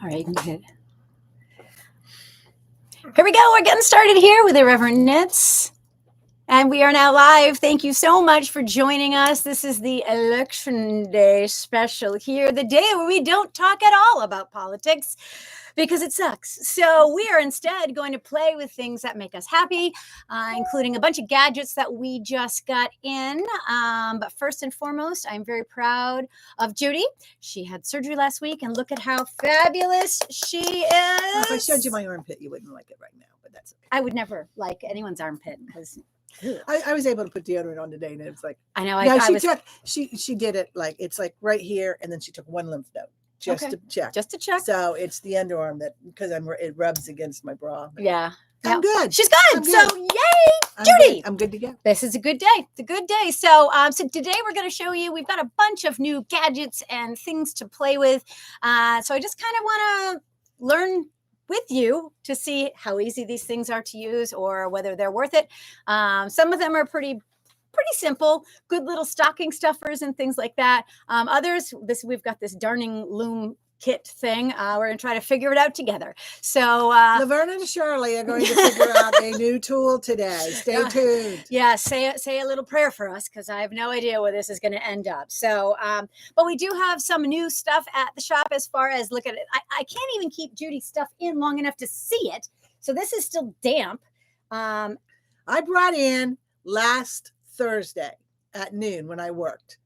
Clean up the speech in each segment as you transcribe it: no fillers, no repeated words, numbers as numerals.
All right, you can go ahead. Here we go. We're getting started here with Irreverent Knits. And we are now live. Thank you so much for joining us. This is the Election Day special here, the day where we don't talk at all about politics because it sucks. So we are instead going to play with things that make us happy, including a bunch of gadgets that we just got in. But first and foremost, I'm very proud of Judy. She had surgery last week, and look at how fabulous she is. If I showed you my armpit, you wouldn't like it right now, but that's okay. I would never like anyone's armpit because I was able to put deodorant on today, and it was like I know. She did it like it's like right here, and then she took one lymph node just to check. Just to check. So it's the underarm that because it rubs against my bra. Yeah. I'm good. She's good. So yay, Judy. I'm good to go. This is a good day. It's a good day. So today we're going to show you, we've got a bunch of new gadgets and things to play with. So I just kind of want to learn with you to see how easy these things are to use or whether they're worth it. Some of them are pretty simple, good little stocking stuffers and things like that. Others, we've got this darning loom kit thing. We're going to try to figure it out together. So Laverne and Shirley are going to figure out a new tool today. Stay tuned. Yeah, say a little prayer for us because I have no idea where this is going to end up. So, but we do have some new stuff at the shop as far as look at it. I can't even keep Judy's stuff in long enough to see it. So this is still damp. I brought in last Thursday at noon when I worked.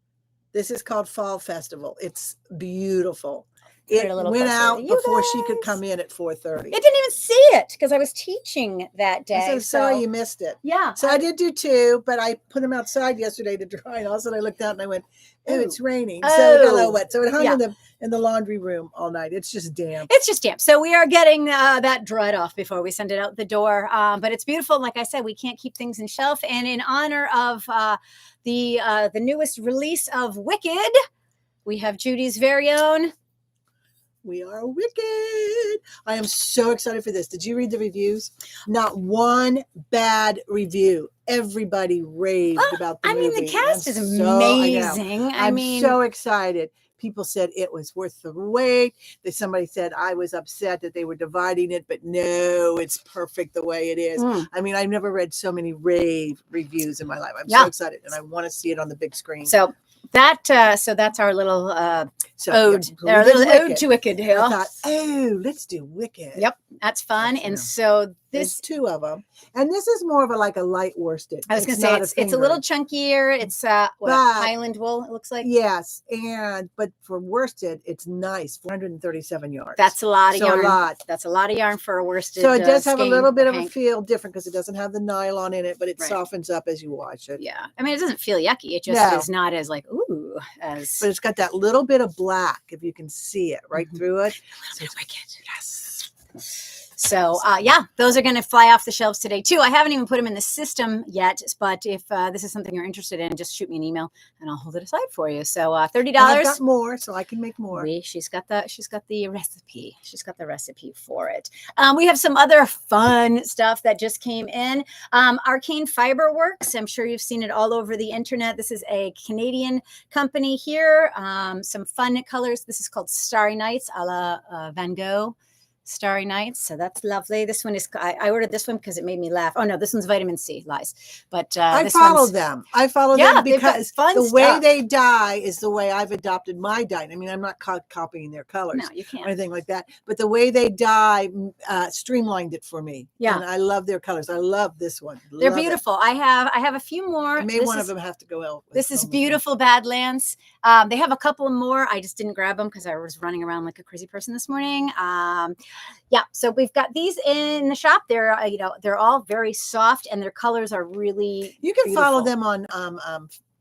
This is called Fall Festival. It's beautiful. It went out before she could come in at 4:30. I didn't even see it because I was teaching that day. I'm so sorry you missed it. Yeah. So I did do two, but I put them outside yesterday to dry. And all of a sudden I looked out and I went, "Oh, it's raining." So it got a little wet. So it hung in the laundry room all night. It's just damp. It's just damp. So we are getting that dried off before we send it out the door. But it's beautiful. Like I said, we can't keep things in shelf. And in honor of the newest release of Wicked, we have Judy's very own. We are wicked. I am so excited for this. Did you read the reviews? Not one bad review. Everybody raved about the movie. I mean, the cast is amazing. I'm so excited. People said it was worth the wait. Somebody said I was upset that they were dividing it, but no, it's perfect the way it is. I mean, I've never read so many rave reviews in my life. I'm so excited, and I want to see it on the big screen. So that's our little ode to Wicked here. I thought, let's do Wicked. Yep, that's fun. And so there's two of them, and this is more of a light worsted. I was going to say it's a little chunkier. It's Highland wool. It looks like yes, but for worsted, it's nice. 437 yards. That's a lot of yarn. That's a lot of yarn for a worsted. So it does have a little bit of a feel different because it doesn't have the nylon in it, but it softens up as you wash it. Yeah, I mean it doesn't feel yucky. It just is not as like as. But it's got that little bit of black if you can see it right through it. So it's wicked. Yes. So, those are going to fly off the shelves today, too. I haven't even put them in the system yet, but if this is something you're interested in, just shoot me an email, and I'll hold it aside for you. So, $30. I've got more, so I can make more. She's got the recipe. She's got the recipe for it. We have some other fun stuff that just came in. Arcane Fiber Works. I'm sure you've seen it all over the internet. This is a Canadian company here. Some fun colors. This is called Starry Nights a la Van Gogh. Starry Nights. So that's lovely. This one is, I ordered this one because it made me laugh. Oh no, this one's vitamin C, lies. But I follow them. I follow them because the way they dye is the way I've adopted my dye. I mean, I'm not copying their colors. No, you can't. Or anything like that. But the way they dye streamlined it for me. Yeah. And I love their colors. I love this one. They're beautiful. I have a few more. One of them have to go out. This is beautiful Badlands. They have a couple more. I just didn't grab them because I was running around like a crazy person this morning. So we've got these in the shop. They're they're all very soft and their colors are really you can follow them on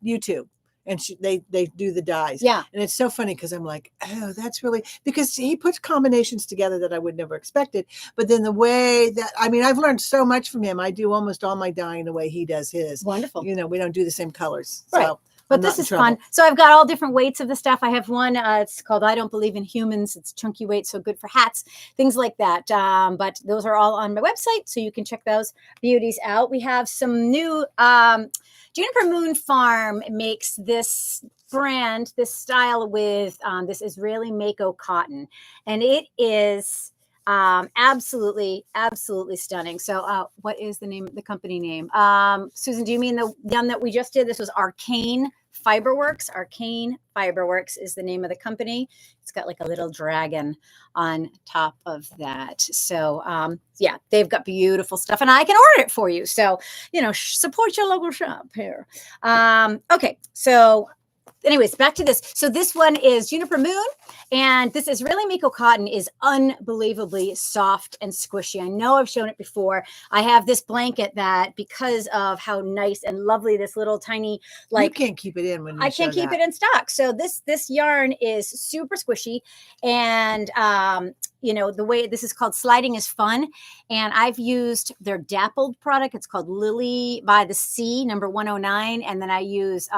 YouTube and they do the dyes. Yeah. And it's so funny because I'm like, oh, that's really because he puts combinations together that I would never expected. But then the way that I've learned so much from him. I do almost all my dyeing the way he does his. Wonderful. We don't do the same colors. Right. So But this is fun. So I've got all different weights of the stuff. I have one, it's called I Don't Believe in Humans. It's chunky weight, so good for hats, things like that. But those are all on my website, so you can check those beauties out. We have some new, Juniper Moon Farm makes this brand, this style with this Israeli Mako cotton. And it is absolutely stunning. So what is the company name? Susan, do you mean the one that we just did? This was Arcane Fiberworks. Arcane Fiberworks is the name of the company. It's got like a little dragon on top of that. So yeah, they've got beautiful stuff, and I can order it for you. So, you know, support your local shop here. Okay, so anyways, back to this. So this one is Juniper Moon, and this Israeli Miko cotton is unbelievably soft and squishy. I know I've shown it before. I have this blanket that, because of how nice and lovely this little tiny, like, you can't keep it in when you I can't keep it in stock. So this yarn is super squishy, and you know, the way this is called Sliding is Fun. And I've used their dappled product. It's called Lily by the Sea, number 109. And then I use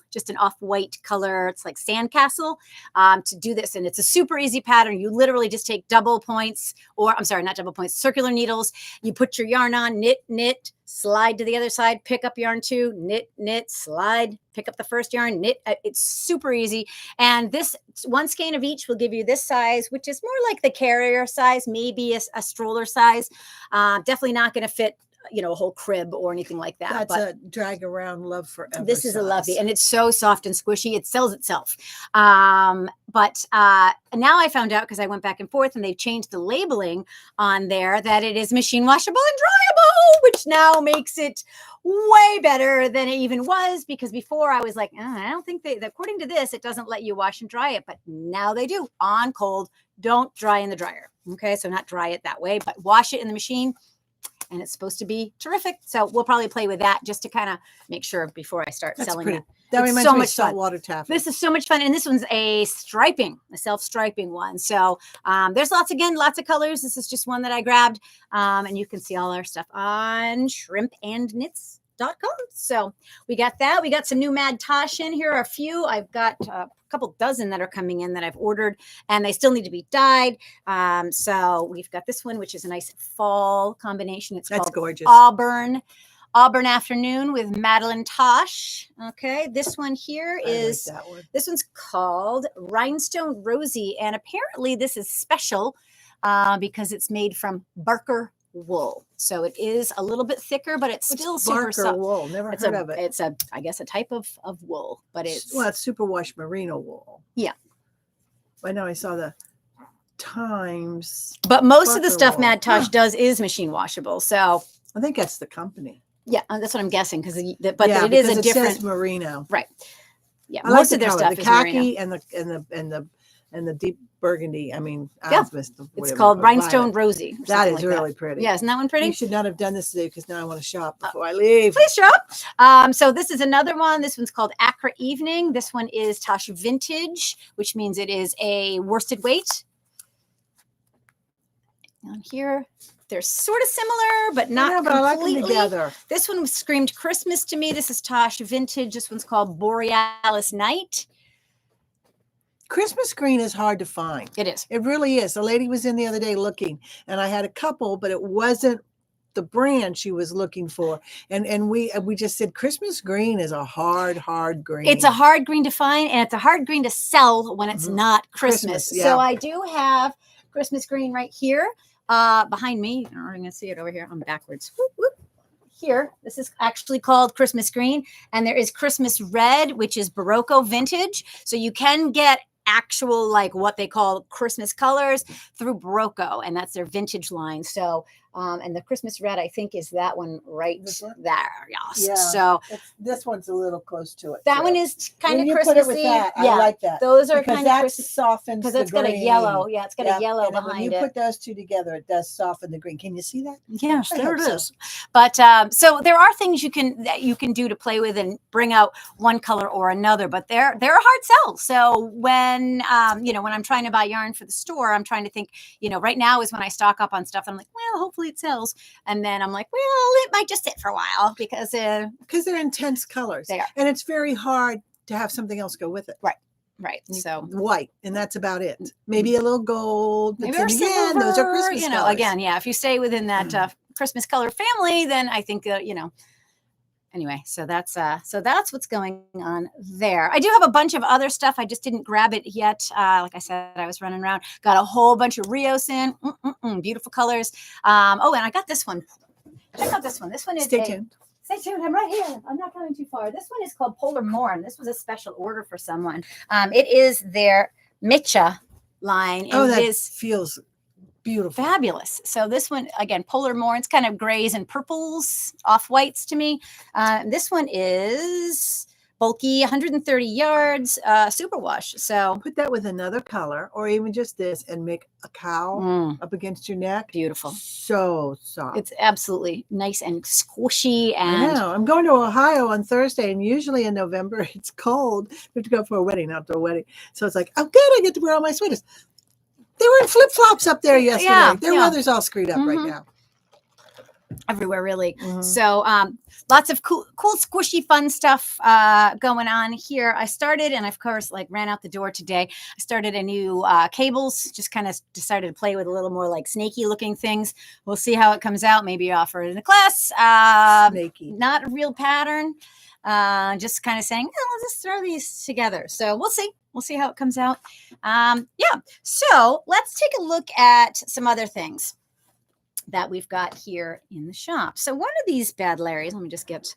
just an off-white color. It's like Sandcastle to do this. And it's a super easy pattern. You literally just take double points, or I'm sorry, not double points, circular needles. You put your yarn on, knit, knit, slide to the other side, pick up yarn 2, knit, knit, slide, pick up the first yarn, knit. It's super easy. And this one skein of each will give you this size, which is more like the carrier size, maybe a stroller size. Definitely not going to fit, you know, a whole crib or anything like that. That's but a drag around love forever. this is size. a lovely, and it's so soft and squishy. It sells itself. But now I found out, because I went back and forth, and they've changed the labeling on there, that it is machine washable and dryable, which now makes it way better than it even was. Because before I was like, I don't think according to this, it doesn't let you wash and dry it, but now they do. On cold, don't dry in the dryer. Okay, so not dry it that way, but wash it in the machine. And it's supposed to be terrific. So we'll probably play with that just to kind of make sure before I start selling it. That It's reminds so me much of fun. saltwater taffeta. This is so much fun. And this one's a self-striping one. So there's lots of colors. This is just one that I grabbed. And you can see all our stuff on shrimpandknits.com. So we got that. We got some new Mad Tosh in. Here are a few. I've got a couple dozen that are coming in that I've ordered, and they still need to be dyed. So we've got this one, which is a nice fall combination. It's called gorgeous. Auburn Afternoon with Madeline Tosh. Okay, this one here is like that one. This one's called Rhinestone Rosie, and apparently this is special because it's made from Barker wool. So it is a little bit thicker, but it's still super Barker soft. wool. Never heard of it. It's I guess a type of wool, but it's superwash merino wool. Yeah. I know I saw the Times. But most of the Barker stuff wool. Mad Tosh does is machine washable. So I think that's the company. yeah, that's what I'm guessing, because it because is a it different says merino. right. Yeah, I most like of their color, stuff the is khaki merino. and the deep burgundy. I mean, Yeah. whatever, It's called Rhinestone violet. Rosie. or That something is like really pretty. Yeah, isn't that one pretty? You should not have done this today, because now I want to shop before I leave. Please shop. So this is another one. This one's called Accra Evening. This one is Tosh Vintage, which means it is a worsted weight. On here, they're sort of similar, but not but I like them completely. together. This one screamed Christmas to me. This is Tosh Vintage. This one's called Borealis Night. Christmas green is hard to find. It is. It really is. A lady was in the other day looking, and I had a couple, but it wasn't the brand she was looking for. And we just said Christmas green is a hard green. It's a hard green to find, and it's a hard green to sell when it's not Christmas. Yeah. So I do have Christmas green right here behind me. You're going to see it over here. I'm backwards. Whoop, whoop. Here, this is actually called Christmas green, and there is Christmas red, which is Barocco vintage. So you can get actual, like what they call Christmas colors through Barocco, and that's their vintage line. So and the Christmas red, I think, is that one right there. Yes. Yeah. So this one's a little close to it. that one is kind of Christmassy. Christmassy. Put it with that. Yeah, I like that. those are because kind that of softens because the it's got a green. yellow. Yeah, it's got a yellow and behind when you it. put those two together, it does soften the green. Can you see that? Yes, I there it hope so. is. But so there are things you can do to play with and bring out one color or another. But they're a hard sell. So when when I'm trying to buy yarn for the store, I'm trying to think. Right now is when I stock up on stuff. I'm like, well, hopefully it sells. And then I'm like, well, it might just sit for a while because they're intense colors. They are. And it's very hard to have something else go with it. Right. So White, and that's about it. Maybe a little gold. But maybe then or again, silver, those are Christmas you know, colors. again, yeah, if you stay within that Christmas color family, then I think, anyway, so that's what's going on there. I do have a bunch of other stuff. I just didn't grab it yet. Like I said, I was running around, got a whole bunch of Rios in, beautiful colors. And I got this one. Check out this one. This one is Stay tuned. Stay tuned. I'm right here. I'm not coming too far. This one is called Polar Morn. This was a special order for someone. It is their Mitcha line. Oh, that is feels beautiful. Fabulous. So this one, again, Polar Morn. It's kind of grays and purples, off whites to me. This one is bulky, 130 yards, superwash. So put that with another color or even just this and make a cowl up against your neck. Beautiful. So soft. It's absolutely nice and squishy. And I know. I'm going to Ohio on Thursday, and usually in November it's cold. We have to go for a wedding, outdoor wedding. So it's like, oh, good, I get to wear all my sweaters. They were in flip-flops up there yesterday. Yeah, Their weather's all screwed up right now. Everywhere, really. So lots of cool, squishy, fun stuff going on here. I started, and of course, ran out the door today. I started a new cables, just kind of decided to play with a little more snaky looking things. We'll see how it comes out. Maybe offer it in a class. Snaky. Not a real pattern. Just kind of saying, let's just throw these together. So we'll see. We'll see how it comes out. So let's take a look at some other things that we've got here in the shop. So one of these bad Larrys, let me just get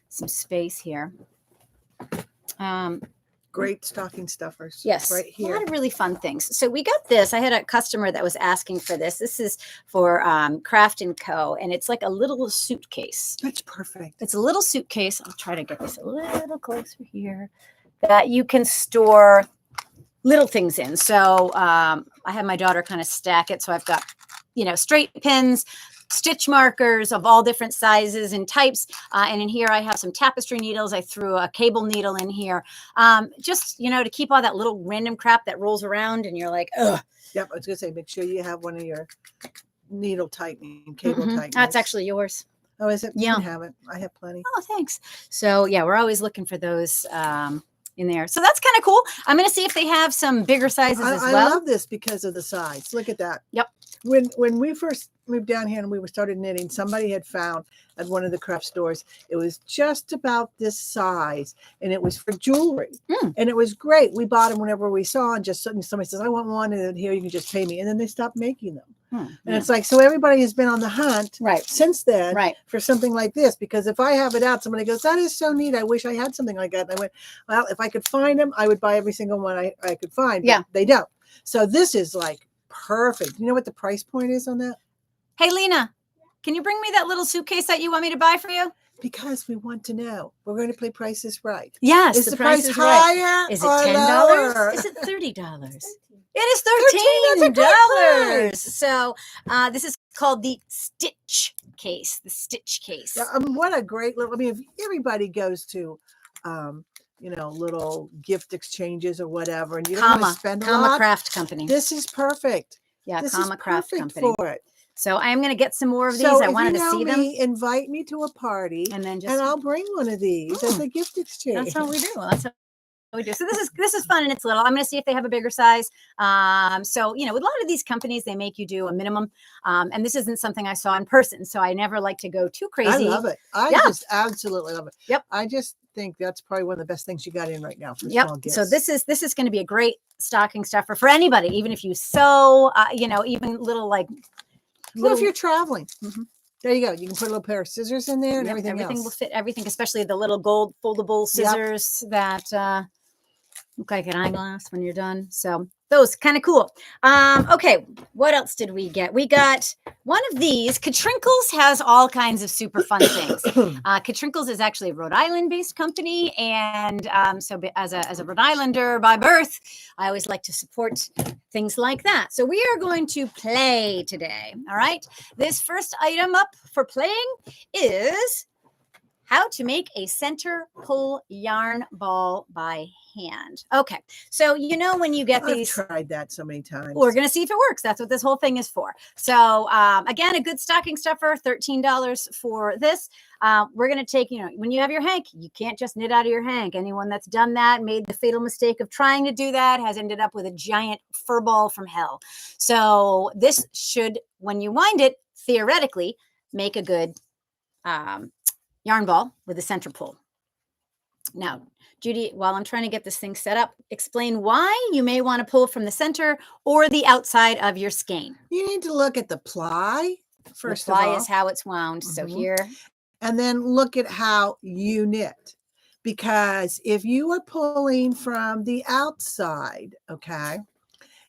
some space here. Great stocking stuffers. Yes, right here. A lot of really fun things. So we got this. I had a customer that was asking for this. This is for Craft & Co. And it's like a little suitcase. That's perfect. It's a little suitcase. I'll try to get this a little closer here. That you can store little things in. So I have my daughter kind of stack it. So I've got straight pins, stitch markers of all different sizes and types. And in here, I have some tapestry needles. I threw a cable needle in here, just, to keep all that little random crap that rolls around and you're like, ugh. Yep. I was going to say, make sure you have one of your needle tightening, cable tightening. That's actually yours. Oh, is it? Yeah. You have it. I have plenty. Oh, thanks. So yeah, we're always looking for those in there. So that's kind of cool. I'm going to see if they have some bigger sizes as well. I love this because of the size. Look at that. Yep. When we first moved down here and we started knitting, somebody had found at one of the craft stores, it was just about this size and it was for jewelry. And it was great. We bought them whenever we saw, and just somebody says, I want one, and then here you can just pay me. And then they stopped making them. And it's like, so everybody has been on the hunt since then for something like this, because if I have it out, somebody goes, that is so neat. I wish I had something like that. And I went, well, if I could find them, I would buy every single one I could find. But they don't. So this is like perfect. You know what the price point is on that? Hey, Lena, can you bring me that little suitcase that you want me to buy for you? Because we want to know. We're going to play Price is Right. Yes, is the price higher? Is it or $10? lower? Is it $30? It is $13. So this is called the stitch case. The stitch case. Yeah, what a great little. I mean, if everybody goes to, little gift exchanges or whatever, and you don't want to spend a lot. Craft Company. This is perfect. Yeah, this Craft Company for it. So I'm going to get some more of these. I wanted to see them. Invite me to a party, and I'll bring one of these as a gift exchange. That's how we do. That's how we do. So this is fun, and it's little. I'm going to see if they have a bigger size. So with a lot of these companies, they make you do a minimum, and this isn't something I saw in person, so I never like to go too crazy. I love it. I just absolutely love it. Yep. I just think that's probably one of the best things you got in right now for small gifts. So this is going to be a great stocking stuffer for anybody, even if you sew, even little Well, if you're traveling, there you go. You can put a little pair of scissors in there and everything else. Will fit everything, especially the little gold foldable scissors that look like an eyeglass when you're done. So those kind of cool. Okay, what else did we get? We got one of these. Katrinkles has all kinds of super fun things. Katrinkles is actually a Rhode Island-based company, and so as a Rhode Islander by birth, I always like to support things like that. So we are going to play today. All right. This first item up for playing is how to make a center pull yarn ball by hand. Okay, so when you get I've tried that so many times. We're going to see if it works. That's what this whole thing is for. So again, a good stocking stuffer, $13 for this. We're going to take, when you have your hank, you can't just knit out of your hank. Anyone that's done that, made the fatal mistake of trying to do that, has ended up with a giant fur ball from hell. So this should, when you wind it, theoretically, make a good yarn ball with a center pull. Now, Judy, while I'm trying to get this thing set up, explain why you may want to pull from the center or the outside of your skein. You need to look at the ply first of all. The ply is how it's wound. So here. And then look at how you knit. Because if you are pulling from the outside, okay,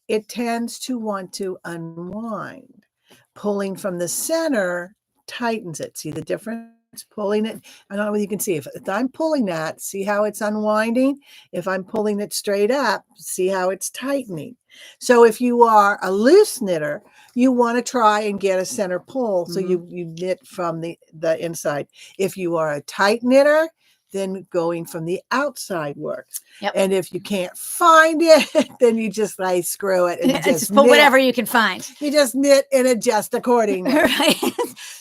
it tends to want to unwind. Pulling from the center tightens it. See the difference? Pulling it, I don't know whether you can see, if I'm pulling that, see how it's unwinding. If I'm pulling it straight up, see how it's tightening. So if you are a loose knitter, you want to try and get a center pull, so you knit from the inside. If you are a tight knitter, then going from the outside works. Yep. And if you can't find it, then you just screw it and just pull whatever you can find. You just knit and adjust accordingly. Right.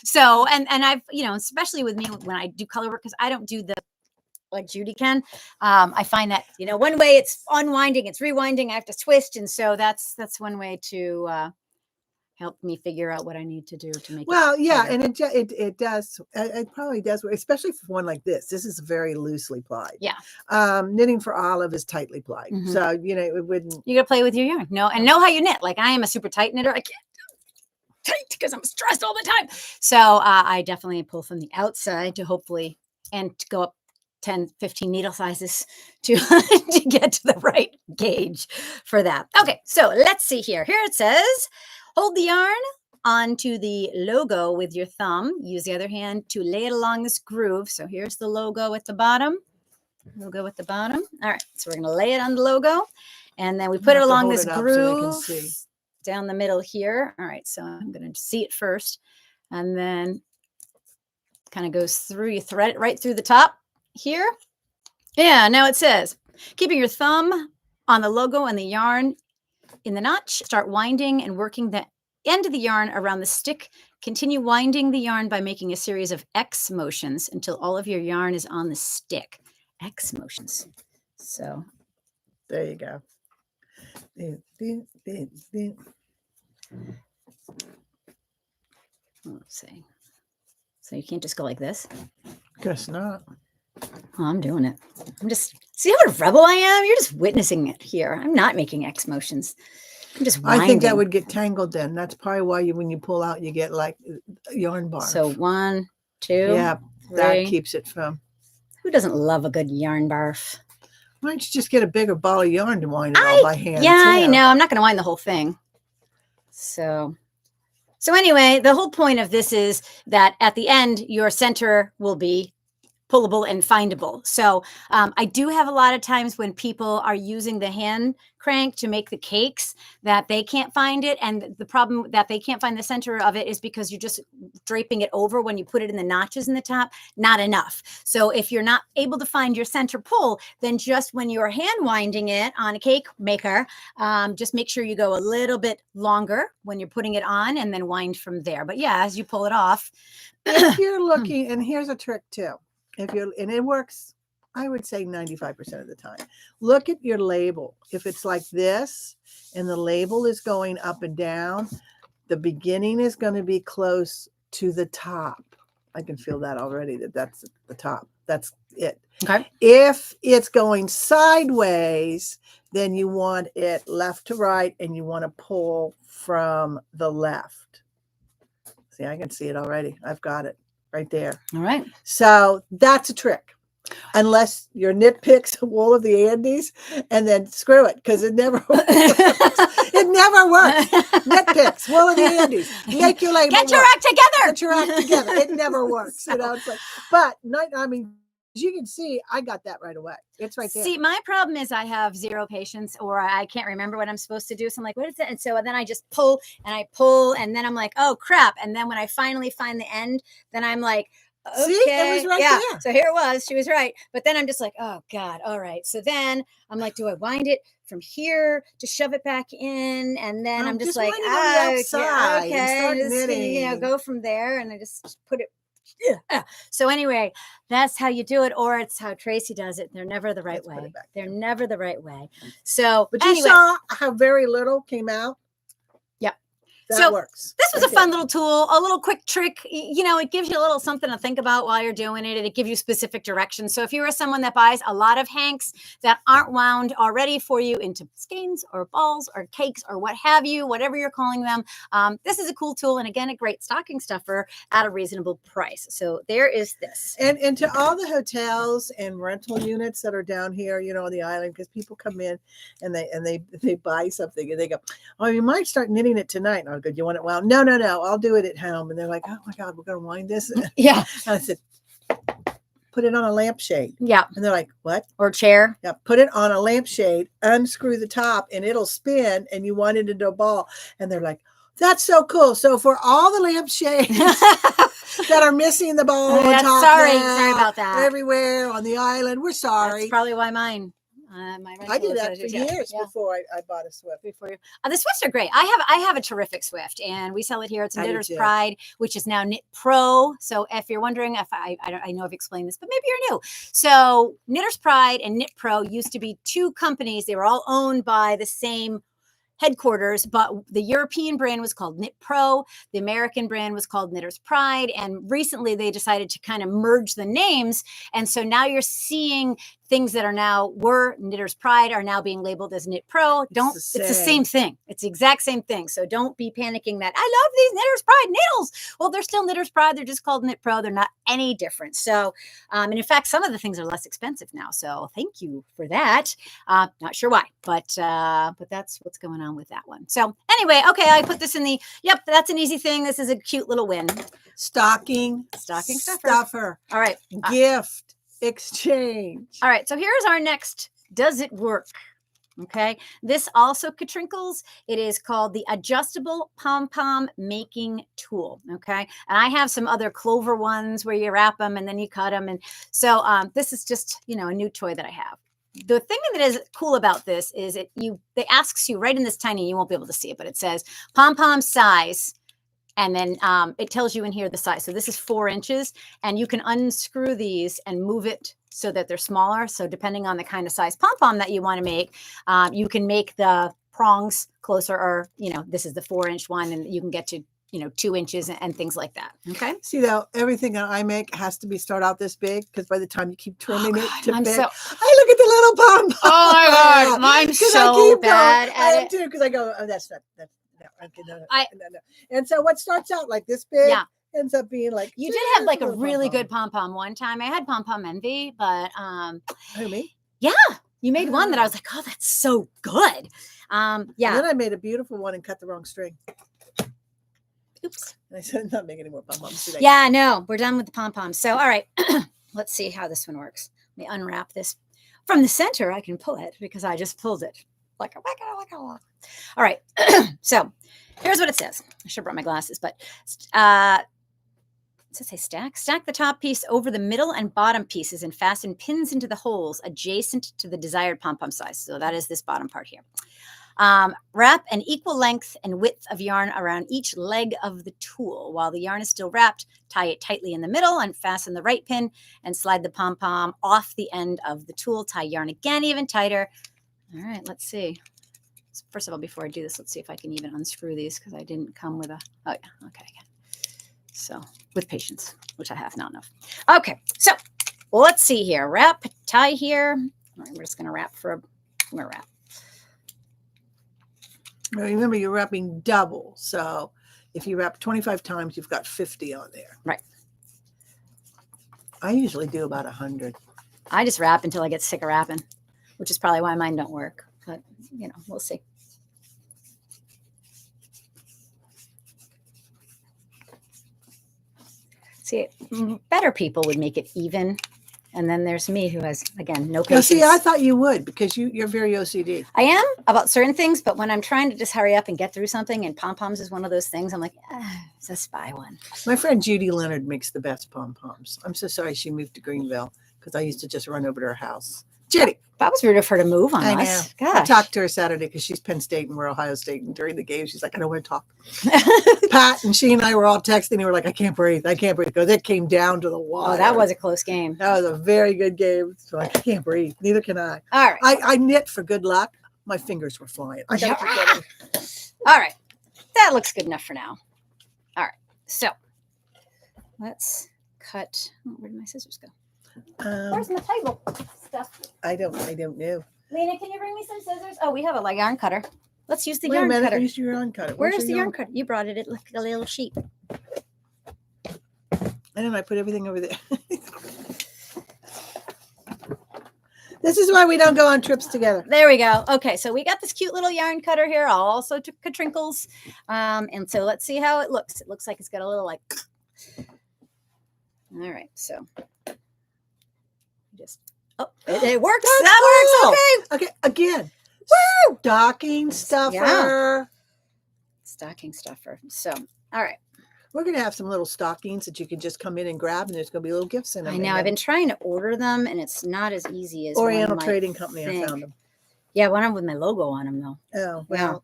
So, and I've, especially with me when I do color work, because I don't do the like Judy can. I find that, one way it's unwinding, it's rewinding, I have to twist. And so that's one way to help me figure out what I need to do to make it. Well, yeah, and it does. It probably does work, especially for one like this. This is very loosely plied. Yeah. Knitting for Olive is tightly plied, so it wouldn't. You got to play with your yarn, and know how you knit. Like I am a super tight knitter. I can't do tight because I'm stressed all the time. So I definitely pull from the outside to hopefully and to go up 10, 15 needle sizes to get to the right gauge for that. Okay, so let's see here. Here it says, hold the yarn onto the logo with your thumb. Use the other hand to lay it along this groove. So here's the logo at the bottom. Logo at the bottom. All right, so we're going to lay it on the logo. And then we put it along this groove down the middle here. All right, so I'm going to see it first. And then kind of goes through. You thread it right through the top here. Yeah, now it says, keeping your thumb on the logo and the yarn in the notch, start winding and working the end of the yarn around the stick. Continue winding the yarn by making a series of X motions until all of your yarn is on the stick. X motions. So there you go. Let's see. So you can't just go like this? Guess not. Oh, I'm doing it. I'm just, see how a rebel I am? You're just witnessing it here. I'm not making X motions. I'm just winding. I think that would get tangled then. That's probably why when you pull out, you get like yarn barf. So 1, 2, yeah, 3. That keeps it from. Who doesn't love a good yarn barf? Why don't you just get a bigger ball of yarn to wind it all by hand? Yeah, I know. I'm not going to wind the whole thing. So anyway, the whole point of this is that at the end, your center will be pullable and findable. So I do have a lot of times when people are using the hand crank to make the cakes that they can't find it. And the problem that they can't find the center of it is because you're just draping it over when you put it in the notches in the top, not enough. So if you're not able to find your center pull, then just when you're hand winding it on a cake maker, just make sure you go a little bit longer when you're putting it on and then wind from there. But yeah, as you pull it off. If you're looking, and here's a trick too. And it works, I would say 95% of the time. Look at your label. If it's like this and the label is going up and down, the beginning is going to be close to the top. I can feel that already, that's the top. That's it. Okay. If it's going sideways, then you want it left to right and you want to pull from the left. See, I can see it already. I've got it. Right there. All right. So that's a trick. Unless your knit picks wool of the Andes and then screw it, because it never works. It never works. Knit picks, wool of the Andes. Make your label. Get your act together. Get your act together. It never works. So. It's like, but I mean, as you can see, I got that right away. It's right there. See, my problem is I have zero patience, or I can't remember what I'm supposed to do. So I'm like, what is it? And so then I just pull, and then I'm like, oh crap. And then when I finally find the end, then I'm like, See, it Okay. was right Yeah. there. So here it was. She was right. But then I'm just like, oh God. All right. So then I'm like, do I wind it from here to shove it back in? And then I'm just Just like, wind it on the outside and okay. start Just gonna, knitting. go from there. And I just put it. Yeah. So anyway, that's how you do it, or it's how Tracy does it. They're never the right Let's put way. it back They're there. never the right way. So, But you anyway, saw how very little came out? Yep. That So, works. this was right a fun there. little tool, a little quick trick. It gives you a little something to think about while you're doing it, and it gives you specific directions. So if you are someone that buys a lot of hanks that aren't wound already for you into skeins or balls or cakes or what have you, whatever you're calling them, this is a cool tool, and again, a great stocking stuffer at a reasonable price. So there is this. And to all the hotels and rental units that are down here, on the island, because people come in and they buy something and they go, oh, you might start knitting it tonight. And I'll go, you want it wound? No, I'll do it at home. And they're like, oh my God, we're going to wind this. Yeah. And I said, put it on a lampshade. Yeah. And they're like, what? Or chair. Yeah. Put it on a lampshade, unscrew the top, and it'll spin and you wind it into a ball. And they're like, that's so cool. So for all the lampshades that are missing the ball on top sorry now, about that. Everywhere on the island, we're sorry. That's probably why mine. I did that for years before I bought a Swift. Before the Swifts are great. I have a terrific Swift, and we sell it here. It's Knitter's Pride, which is now Knit Pro. So if you're wondering, if I know I've explained this, but maybe you're new. So Knitter's Pride and Knit Pro used to be two companies. They were all owned by the same headquarters, but the European brand was called Knit Pro. The American brand was called Knitter's Pride. And recently they decided to kind of merge the names. And so now you're seeing things that were Knitter's Pride are now being labeled as Knit Pro. It's the same thing. It's the exact same thing. So don't be panicking that I love these Knitter's Pride needles. Well, they're still Knitter's Pride. They're just called Knit Pro. They're not any different. So, and in fact, some of the things are less expensive now. So thank you for that. Not sure why, but that's what's going on with that one. So anyway, okay, I put this in that's an easy thing. This is a cute little win. Stocking stuffer. All right. Gift. Exchange. All right. So here's our next. Does it work? Okay. This also catrinkles. It is called the adjustable pom-pom making tool. Okay. And I have some other clover ones where you wrap them and then you cut them. And so this is just, a new toy that I have. The thing that is cool about this is it asks you right in this tiny, you won't be able to see it, but it says pom-pom size. And then it tells you in here the size. So this is 4 inches, and you can unscrew these and move it so that they're smaller. So depending on the kind of size pom-pom that you want to make, you can make the prongs closer, or, this is the 4-inch one, and you can get to, 2 inches and things like that. Okay. See, though, everything that I make has to start out this big, because by the time you keep trimming it to big, I look at the little pom-pom. Oh my God, mine's so bad at it. Too, because I go, oh, that's not. No. And so what starts out like this big ends up being like, you did have like a really good pom-pom one time. I had pom-pom envy, but who, me? Yeah, you made one that I was like, oh, that's so good. Yeah. And then I made a beautiful one and cut the wrong string. Oops. And I said, I'm not making any more pom-poms today. Yeah, no, we're done with the pom-poms. So all right, let's see how this one works. Let me unwrap this from the center. I can pull it because I just pulled it like a all right. So here's what it says. I should have brought my glasses, but does it say stack? Stack the top piece over the middle and bottom pieces and fasten pins into the holes adjacent to the desired pom-pom size. So that is this bottom part here. Wrap an equal length and width of yarn around each leg of the tool. While the yarn is still wrapped, tie it tightly in the middle and fasten the right pin and slide the pom-pom off the end of the tool. Tie yarn again even tighter. All right, let's see. First of all, before I do this, let's see if I can even unscrew these, because I didn't come with oh yeah, okay. So with patience, which I have not enough. Okay, so let's see here. Wrap, tie here. All right, we're just gonna wrap I'm gonna wrap. Remember, you're wrapping double. So if you wrap 25 times, you've got 50 on there. Right. I usually do about 100. I just wrap until I get sick of wrapping, which is probably why mine don't work. But, we'll see. See, better people would make it even, And then there's me who has, again, no Now, patience. see, I thought you would because you're very OCD. I am about certain things, but when I'm trying to just hurry up and get through something, and pom-poms is one of those things, I'm like, just buy one. My friend Judy Leonard makes the best pom-poms. I'm so sorry she moved to Greenville because I used to just run over to her house. Judy. That was rude of her to move on I us. know. I Gosh. talked to her Saturday because she's Penn State and we're Ohio State. And during the game, she's like, I don't want to talk. Pat and she and I were all texting. And we were like, I can't breathe. I can't breathe. Because it came down to the wire. Oh, that was a close game. That was a very good game. So I can't breathe. Neither can I. All right. I knit for good luck. My fingers were flying. I gotta keep going. All right. That looks good enough for now. All right. So let's cut. Oh, where did my scissors go? Where's my table stuff? I don't know. Lena, can you bring me some scissors? Oh, we have a yarn cutter. Let's use the Wait a yarn minute. cutter. Use your yarn cutter. Where's the yarn cutter? You brought it. It looked like a little sheet. And then I put everything over there. This is why we don't go on trips together. There we go. Okay, so we got this cute little yarn cutter here. I'll also took Katrinkles. And so let's see how it looks. It looks like it's got a little like. All right, so just it works. That cool. works. Okay. Okay, again. Woo! Stocking stuffer. Yeah. Stocking stuffer. So, all right. We're going to have some little stockings that you can just come in and grab, and there's going to be little gifts in them. I know. I've been trying to order them, and it's not as easy as Oriental one might Trading Company. think. I found them. Yeah, one of them with my logo on them, though. Oh, well,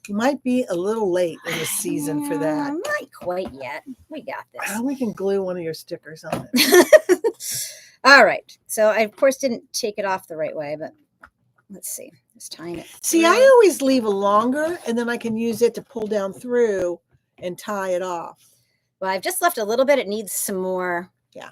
you might be a little late in the season for that. Not quite yet. We got this. Well, we can glue one of your stickers on it. All right. So I, of course, didn't take it off the right way, but let's see. Just tying it. See, I always leave a longer, and then I can use it to pull down through and tie it off. Well, I've just left a little bit. It needs some more. Yeah.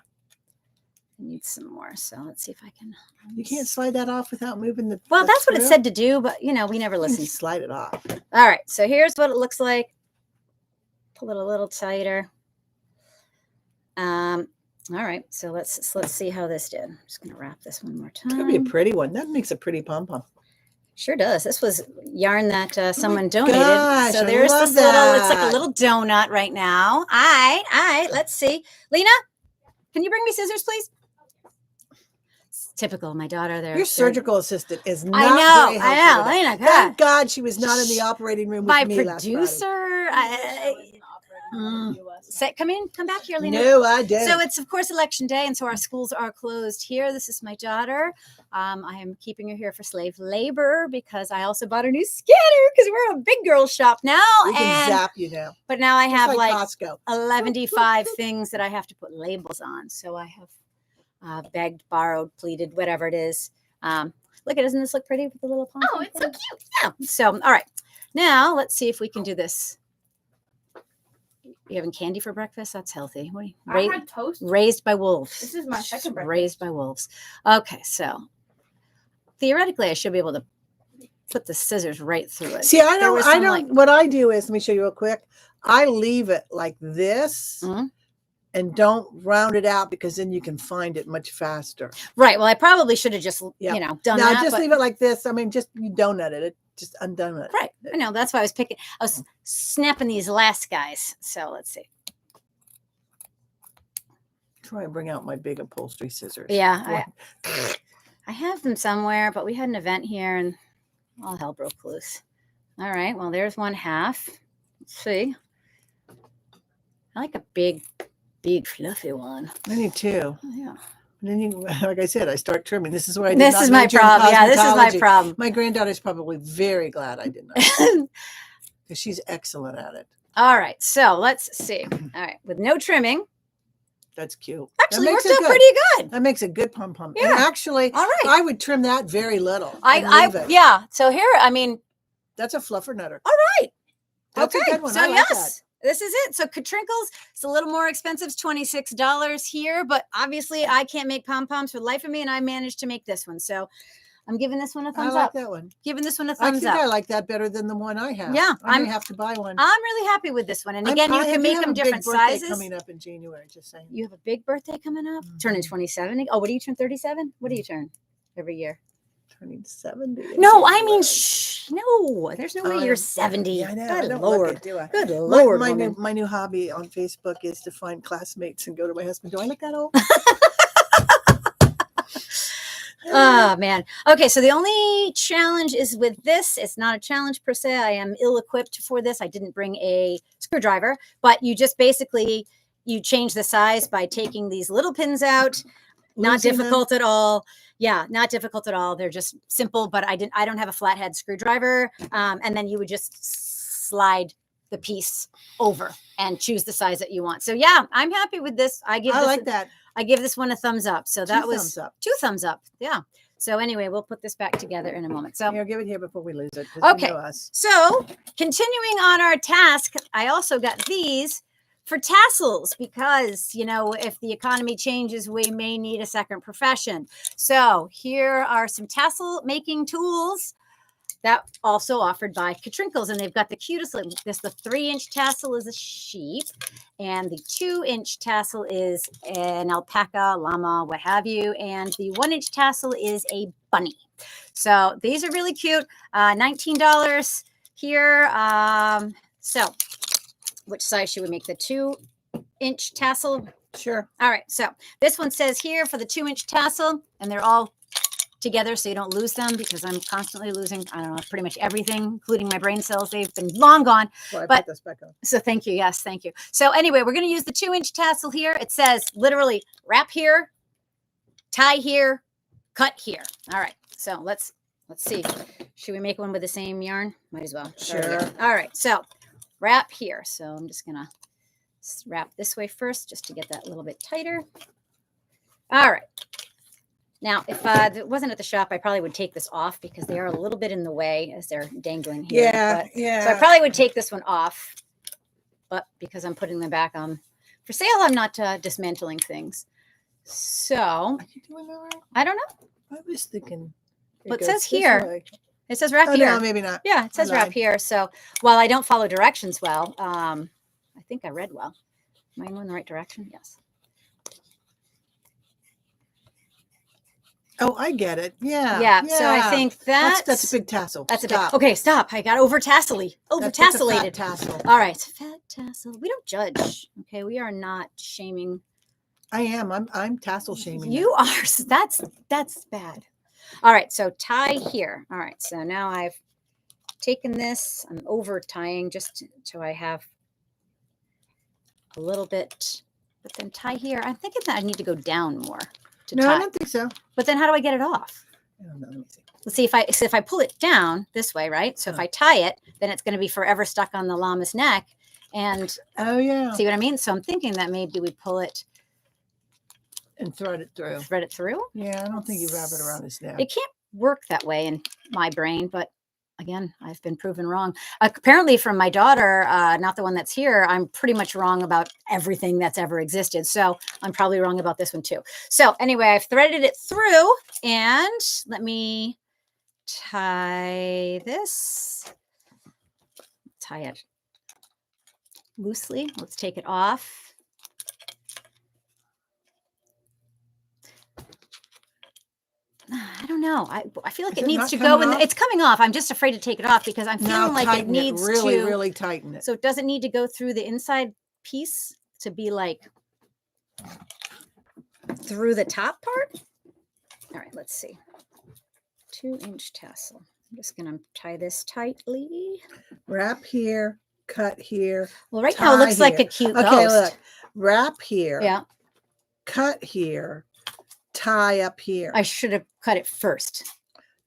It needs some more. So let's see if I can. You can't slide that off without moving the. Well, that's what it screw. said to do, but we never You can listen. slide it off. All right. So here's what it looks like. Pull it a little tighter. All right. So let's see how this did. I'm just going to wrap this one more time. It's gonna be a pretty one. That makes a pretty pom pom. Sure does. This was yarn that someone donated. Gosh, so I there's love this little, it's like that. a little donut right now. All right, let's see. Lena, can you bring me scissors, please? It's typical, my daughter there. Your surgical assistant is not I very know, helpful today. Lena, God. Thank God she was not in the operating room with My me last Friday. producer. Come back here, Lena. No, I didn't. So it's, of course, election day, and so our schools are closed here. This is my daughter. I am keeping her here for slave labor because I also bought a new scanner because we're a big girl shop now. we can zap you now. But now I Just have like Costco. 115 things that I have to put labels on. So I have begged, borrowed, pleaded, whatever it is. Look, doesn't this look pretty with the little pom? Oh, it's so cute. Yeah. So, all right. Now let's see if we can do this. You having candy for breakfast? That's healthy. What are you, I had toast. raised by wolves. This is my second breakfast. Raised by wolves. Okay, so theoretically, I should be able to put the scissors right through it. See, I There was don't. I some, don't. like- What I do is, let me show you real quick. I leave it like this. Mhm. And don't round it out because then you can find it much faster. Right. Well, I probably should have just, done Now that. just but- leave it like this. I mean, just you donut it. Just undone it. Right. I know. That's why I was snapping these last guys. So let's see. Try and bring out my big upholstery scissors. Yeah. I have them somewhere, but we had an event here and all hell broke loose. All right. Well, there's one half. Let's see. I like a big fluffy one. I need two. Oh, yeah. And then you, like I said, I start trimming. This is where I did This not is my major in problem. Yeah, this is my cosmetology. problem. My granddaughter's probably very glad I did not, because she's excellent at it. All right. So let's see. All right. With no trimming. That's cute. Actually That makes worked it out good. pretty good. That makes a good pom pom. Yeah. And actually, All right. I would trim that very little. and leave it. Yeah. So here, I mean, That's a fluffer nutter. all right. That's okay. a good one. So I like yes, this is it. So Katrinkles, it's a little more expensive. It's $26 here, but obviously I can't make pom-poms for the life of me, and I managed to make this one. So I'm giving this one a I thumbs like up. that one. Giving this one a I thumbs think up. I like that better than the one I have. Yeah, I may I'm- have to buy one. I'm really happy with this one. And I'm- again, you I can do make have them a big different birthday sizes. coming up in January. Just saying. You have a big birthday coming up? Mhm. Turning 27? Oh, what do you turn? 37? What do you turn every year? Turning 70. No, I January. mean, shh. No, there's no way you're 70. Yeah, I know. I Good don't Lord. look it, do I? Good Lord. My woman. new hobby on Facebook is to find classmates and go to my husband. Do I look that old? Oh man. Okay, so the only challenge is with this. It's not a challenge per se. I am ill-equipped for this. I didn't bring a screwdriver, but you just basically you change the size by taking these little pins out. Not Losing them? difficult at all. Yeah, not difficult at all. They're just simple, but I don't have a flathead screwdriver. And then you would just slide the piece over and choose the size that you want. So yeah, I'm happy with this. I like that. I give this one a thumbs up. So that was thumbs up. 2 thumbs up. Yeah. So anyway, we'll put this back together in a moment. So Here, give it here before we lose it. 'cause Okay. You know us. so continuing on our task, I also got these for tassels because, you know, if the economy changes, we may need a second profession. So here are some tassel making tools that also offered by Katrinkles, and they've got the cutest little, the 3-inch tassel is a sheep, and the 2-inch tassel is an alpaca, llama, what have you, and the 1-inch tassel is a bunny. So these are really cute. $19 here. So which size should we make? The 2-inch tassel? Sure. All right. So this one says here for the 2-inch tassel, and they're all together so you don't lose them because I'm constantly losing, I don't know, pretty much everything, including my brain cells. They've been long gone. Well, I But- put this back on. So thank you. Yes, thank you. So anyway, we're going to use the 2-inch tassel here. It says literally wrap here, tie here, cut here. All right. So let's see. Should we make one with the same yarn? Might as well. Start here. Sure. All right. So wrap here. So I'm just going to wrap this way first just to get that a little bit tighter. All right. Now, if it wasn't at the shop, I probably would take this off because they are a little bit in the way as they're dangling here. Yeah, But- yeah. So I probably would take this one off, but because I'm putting them back on for sale, I'm not dismantling things. So Are you doing that right? I don't know. I was thinking. Well, it goes says this here. way. It says wrap Oh, here. no, maybe not. Yeah, it says I wrap lied. here. So while I don't follow directions well, I think I read well. Am I going in the right direction? Yes. Oh, I get it. Yeah. Yeah. So I think that's a big tassel. That's a Stop. big. Okay, stop. I got over tassely. Over That's a fat tassellated. tassel. All right. Fat tassel. We don't judge. Okay. We are not shaming. I am. I'm tassel shaming. You are. That's bad. All right. So tie here. All right. So now I've taken this. I'm over tying just so I have a little bit, but then tie here. I'm thinking that I need to go down more to No, tie. I don't think so. But then how do I get it off? I don't know. Let me see. Let's see if I pull it down this way, right? So if I tie it, then it's going to be forever stuck on the llama's neck. And Oh yeah. see what I mean? So I'm thinking that maybe we pull it, And thread it through. thread it through. Yeah, I don't think you wrap it around his neck. It can't work that way in my brain, but again, I've been proven wrong. Apparently from my daughter, not the one that's here, I'm pretty much wrong about everything that's ever existed. So I'm probably wrong about this one too. So anyway, I've threaded it through and let me tie this. Tie it loosely. Let's take it off. I don't know. I feel like Is it it needs not to coming go in. off? It's coming off. I'm just afraid to take it off because I'm Now feeling like it tighten needs really, to. really tighten it. So it doesn't need to go through the inside piece to be like through the top part. All right, let's see. 2-inch tassel. I'm just going to tie this tightly. Wrap here, cut here. Well, right now it Tie looks like a here. cute Okay, ghost. look. Wrap here. Yeah, Cut here. Tie up here. I should have cut it first.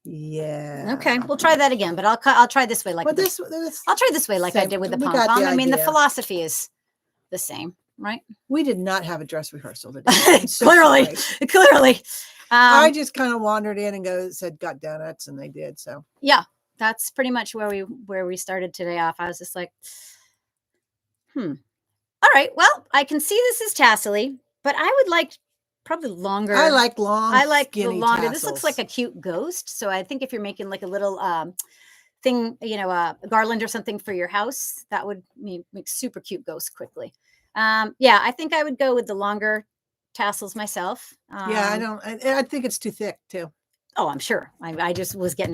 Yeah. Okay, we'll try that again, but I'll try this way like Well, this. I'll try this way like I same- did with the we pom got pom. the I mean, the idea. philosophy is the same, right? we did not have a dress rehearsal today. I'm so Clearly, sorry. clearly. I just kind of wandered in and said got donuts, and they did. So Yeah, that's pretty much where we started today off. I was just like, all right, well, I can see this is tassely, but I would like probably longer. I like long. I like the skinny longer. This looks like a tassels. cute ghost. So I think if you're making like a little thing, a garland or something for your house, that would make super cute ghosts quickly. Yeah, I think I would go with the longer tassels myself. Yeah, I don't. I think it's too thick too. Oh, I'm sure. I just was getting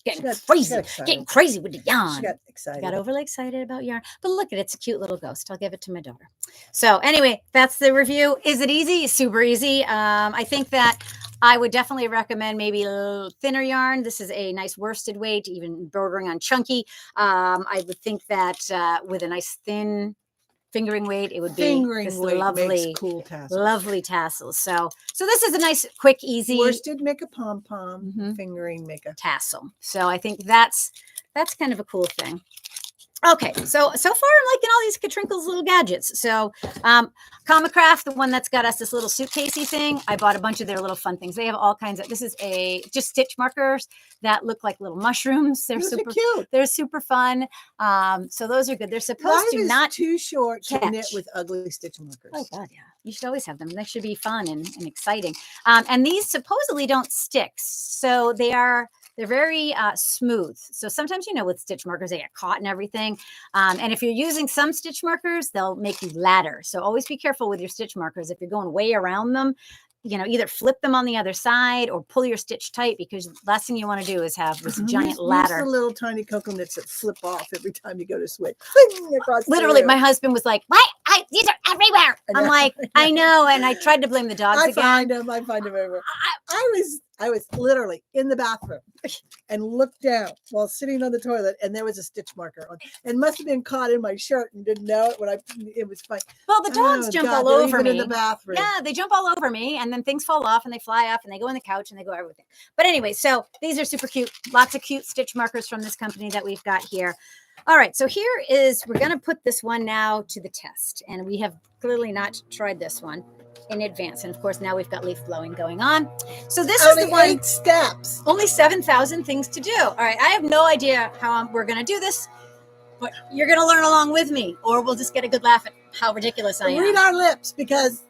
getting got crazy, excited. getting crazy with the She yarn. got excited. Got overly excited about yarn. But look it's a cute little ghost. I'll give it to my daughter. So anyway, that's the review. Is it easy? Super easy. I think that I would definitely recommend maybe a little thinner yarn. This is a nice worsted weight, even bordering on chunky. I would think that with a nice thin fingering weight, it would be Fingering this weight lovely, makes cool tassels. lovely tassels. So this is a nice, quick, easy Worsted make a pom pom. Mhm. Fingering make a tassel. So I think that's kind of a cool thing. Okay, so far I'm liking all these Katrinkles little gadgets. So Comicraft, the one that's got us this little suitcasey thing, I bought a bunch of their little fun things. They have all kinds of, this is just stitch markers that look like little mushrooms. They're Those are super cute. They're super fun. So those are good. They're supposed Life to is not too short to knit catch. with ugly stitch markers. Oh God, yeah. You should always have them. They should be fun and exciting. And these supposedly don't stick. So they're very smooth. So sometimes, with stitch markers, they get caught and everything. And if you're using some stitch markers, they'll make you ladder. So always be careful with your stitch markers. If you're going way around them, either flip them on the other side or pull your stitch tight, because the last thing you want to do is have this giant ladder. Use the little tiny cocoa knits that flip off every time you go to switch. Literally, my husband was like, "What? These are everywhere." I'm like, "I know," and I tried to blame the dogs again. I find them everywhere. I was literally in the bathroom and looked down while sitting on the toilet, and there was a stitch marker on, and must have been caught in my shirt and didn't know it when it was fine. Well, the dogs jump all over me in the bathroom. Yeah, they jump all over me, and then things fall off and they fly off and they go on the couch and they go everything. But anyway, so these are super cute. Lots of cute stitch markers from this company that we've got here. All right, so we're going to put this one now to the test, and we have clearly not tried this one in advance. And of course, now we've got leaf blowing going on. So this is the one. 8 steps. Only 7,000 things to do. All right, I have no idea how we're going to do this, but you're going to learn along with me, or we'll just get a good laugh at how ridiculous I am. Read our lips, because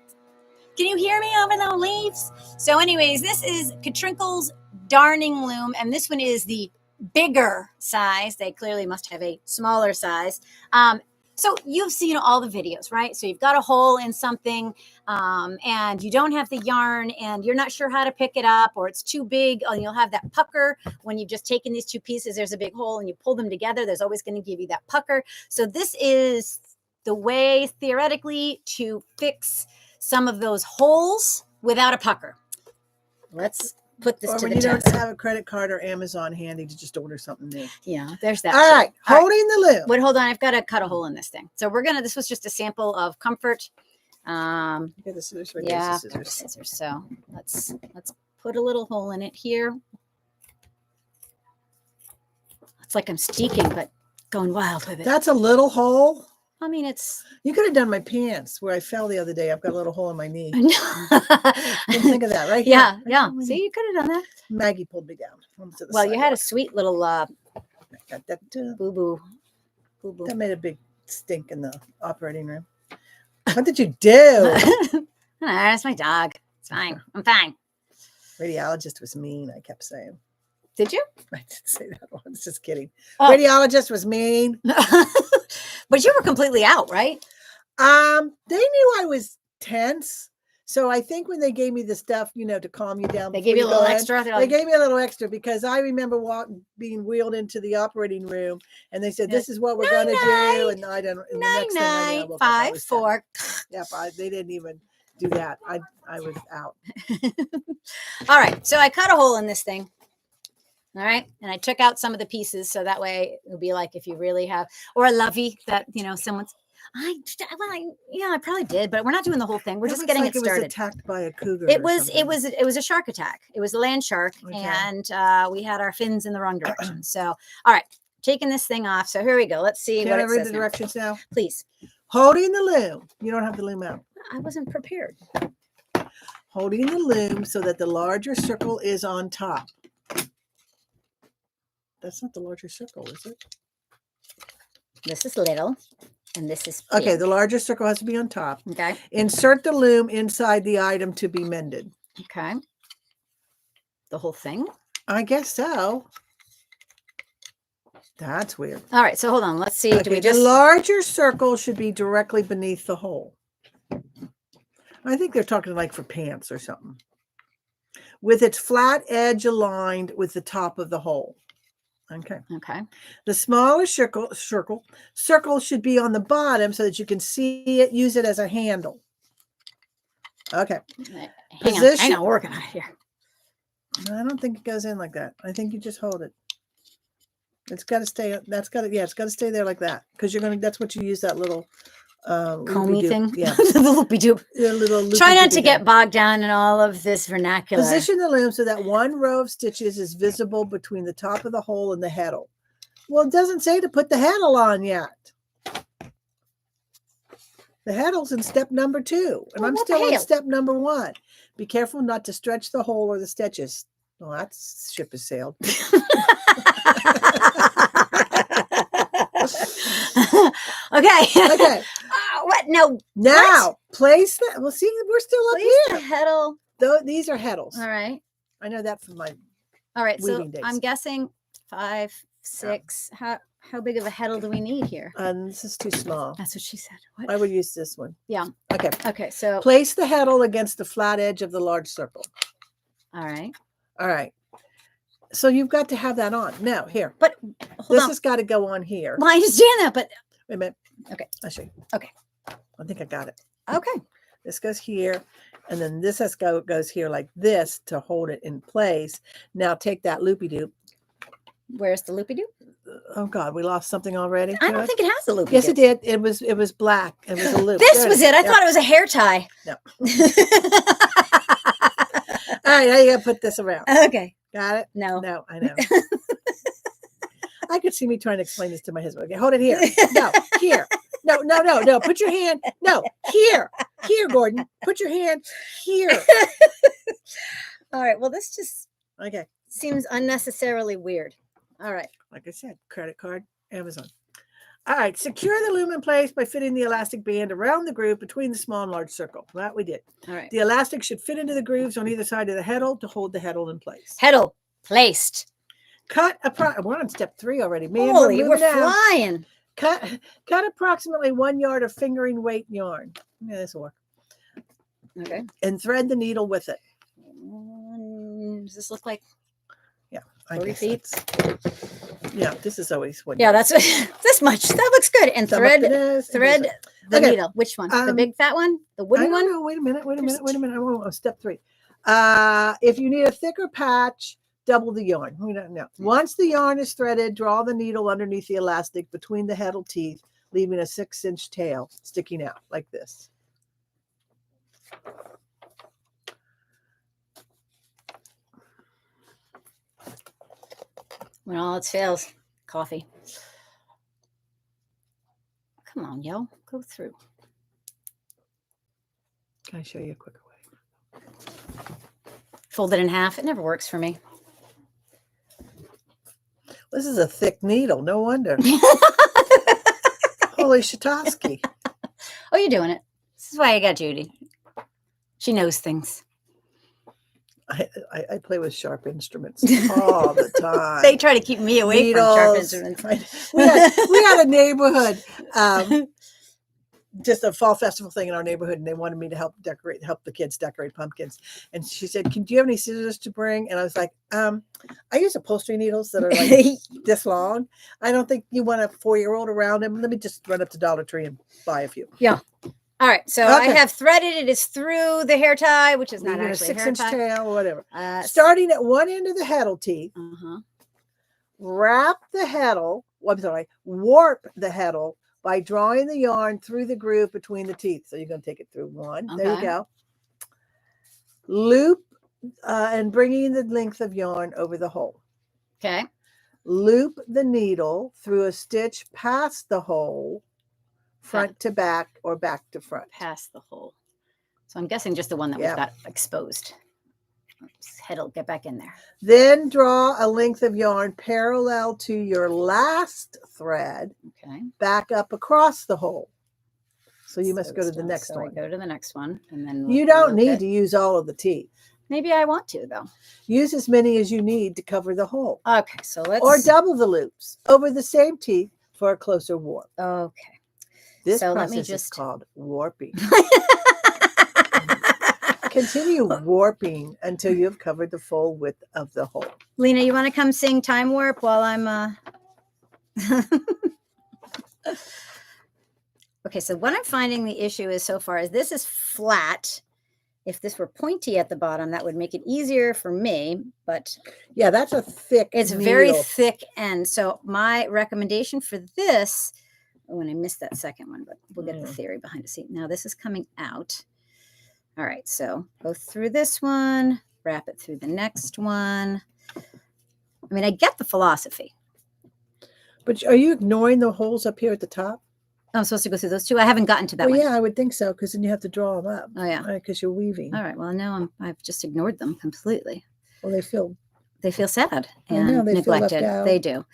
can you hear me over the leaves? So anyways, this is Katrinkle's darning loom, and this one is the bigger size. They clearly must have a smaller size. So you've seen all the videos, right? So you've got a hole in something and you don't have the yarn and you're not sure how to pick it up, or it's too big, and you'll have that pucker when you've just taken these two pieces. There's a big hole and you pull them together. There's always going to give you that pucker. So this is the way theoretically to fix some of those holes without a pucker. Let's put this to the test. Or when you don't have a credit card or Amazon handy to just order something new. Yeah, there's that. All right, holding the loom. Wait, hold on. I've got to cut a hole in this thing. So this was just a sample of Comfort. Get the scissors. Yeah, scissors. So let's put a little hole in it here. It's like I'm steaking, but going wild with it. That's a little hole. I mean, it's. You could have done my pants where I fell the other day. I've got a little hole in my knee. Didn't think of that, right? Yeah, yeah. See, you could have done that. Maggie pulled me down. Well, you had a sweet little boo-boo. Boo-boo. That made a big stink in the operating room. What did you do? That's my dog. It's fine. I'm fine. Radiologist was mean, I kept saying. Did you? I didn't say that once. Just kidding. Oh. Radiologist was mean. But you were completely out, right? They knew I was tense. So I think when they gave me the stuff, to calm you down. They gave you a little extra. They gave me a little extra because I remember being wheeled into the operating room and they said, "This is what we're going to do." And I don't. And the next thing I know, I woke up, I was 4. Yeah, they didn't even do that. I was out. All right. So I cut a hole in this thing. All right. And I took out some of the pieces. So that way it'll be like if you really have, or a lovey that, someone's, I probably did, but we're not doing the whole thing. We're just getting it started. It was attacked by a cougar. It was a shark attack. It was a land shark. Okay. And we had our fins in the wrong direction. So, all right. Taking this thing off. So here we go. Let's see what it says. Can I read the directions now? Please. Holding the loom. You don't have the loom out. I wasn't prepared. Holding the loom so that the larger circle is on top. That's not the larger circle, is it? This is little, and this is big. Okay, the larger circle has to be on top. Okay. Insert the loom inside the item to be mended. Okay. The whole thing? I guess so. That's weird. All right, so hold on. Let's see. Okay, the larger circle should be directly beneath the hole. I think they're talking like for pants or something. With its flat edge aligned with the top of the hole. Okay. Okay. The smaller circle should be on the bottom so that you can see it, use it as a handle. Okay. Hang on, working on it here. No, I don't think it goes in like that. I think you just hold it. It's got to stay. It's got to stay there like that because that's what you use that little Comey thing. Yeah, The loopy-doop. the little Try not to loopy-doopy get thing. bogged down in all of this vernacular. Position the loom so that one row of stitches is visible between the top of the hole and the heddle. Well, it doesn't say to put the heddle on yet. The heddle's in step number 2, and I'm still in step number 1. Be careful not to stretch the hole or the stitches. Well, that ship has sailed. Okay. What? No. Now, place that. Well, see, we're still up Place here. the heddle. These are heddles. All right. I know that from my All right. So weaving days. I'm guessing 5, 6. How big of a heddle do we need here? This is too small. That's what she said. What? I would use this one. Yeah. Okay. Okay. So. Place the heddle against the flat edge of the large circle. All right. All right. So you've got to have that on. Now, here. But this has got to go on here. Well, I understand that, but. Wait a minute. Okay. I'll show you. Okay. I think I got it. Okay. This goes here, and then this goes here like this to hold it in place. Now take that loopy-doop. Where's the loopy-doop? Oh God, we lost something already. I don't think it has a loopy-doop. Yes, it did. It was black. It was a loop. This was it. I thought it was a hair tie. No. All right, now you gotta put this around. Okay. Got it? No. No, I know. I could see me trying to explain this to my husband. Okay, hold it here. No, here. No. Put your hand. No, here. Here, Gordon. Put your hand here. All right. Well, this just seems unnecessarily weird. All right. Like I said, credit card, Amazon. All right. Secure the loom in place by fitting the elastic band around the groove between the small and large circle. That we did. All right. The elastic should fit into the grooves on either side of the heddle to hold the heddle in place. Heddle placed. We're on step 3 already. Man, Holy, we're down. flying. Cut approximately 1 yard of fingering weight yarn. Yeah, this will work. Okay. And thread the needle with it. Does this look like 40 feet? Yeah, this is always what. Yeah, that's this much. That looks good. And thread the needle. Which one? The big fat one? The wooden one? No, wait a minute. Oh, step 3. If you need a thicker patch, double the yarn. We don't know. Once the yarn is threaded, draw the needle underneath the elastic between the heddle teeth, leaving a 6-inch tail sticking out like this. When all else fails, coffee. Come on, yo. Go through. Can I show you a quicker way? Fold it in half. It never works for me. This is a thick needle. No wonder. Holy shiitake. Oh, you're doing it. This is why I got Judy. She knows things. I play with sharp instruments all the time. They try to keep me away from sharp instruments. We had a neighborhood, just a fall festival thing in our neighborhood, and they wanted me to help the kids decorate pumpkins. And she said, do you have any scissors to bring? And I was like, I use upholstery needles that are like this long. I don't think you want a 4-year-old around them. Let me just run up to Dollar Tree and buy a few. Yeah. All right, so I have threaded it. Is through the hair tie, which is not actually a 6-inch tail or whatever. Starting at one end of the heddle teeth, warp the heddle by drawing the yarn through the groove between the teeth. So you're going to take it through one. Okay. There you go. Loop and bringing the length of yarn over the hole. Okay. Loop the needle through a stitch past the hole, front to back or back to front. Past the hole. So I'm guessing just the one that we've got exposed. Head'll get back in there. Then draw a length of yarn parallel to your last thread. Okay. Back up across the hole. So you must go to the next one. Go to the next one, and then you don't need to use all of the teeth. Maybe I want to though. Use as many as you need to cover the hole. Okay, so let's double the loops over the same teeth for a closer warp. Okay. This process is called warping. Continue warping until you have covered the full width of the hole. Lena, you want to come sing Time Warp while I'm Okay, so what I'm finding the issue is so far is this is flat. if this were pointy at the bottom, that would make it easier for me, but Yeah, that's a thick it's very needle. thick end. So my recommendation for this, oh, and I missed that second one, but we'll get the theory behind it. See, now this is coming out. All right, so go through this one, wrap it through the next one. I mean, I get the philosophy. But are you ignoring the holes up here at the top? I'm supposed to go through those two. I haven't gotten to that Well, one. yeah, I would think so, because then you have to draw them up. Oh, yeah. Because you're weaving. All right. Well, now I've just ignored them completely. Well, they feel sad I and know, they feel left neglected. out. They do.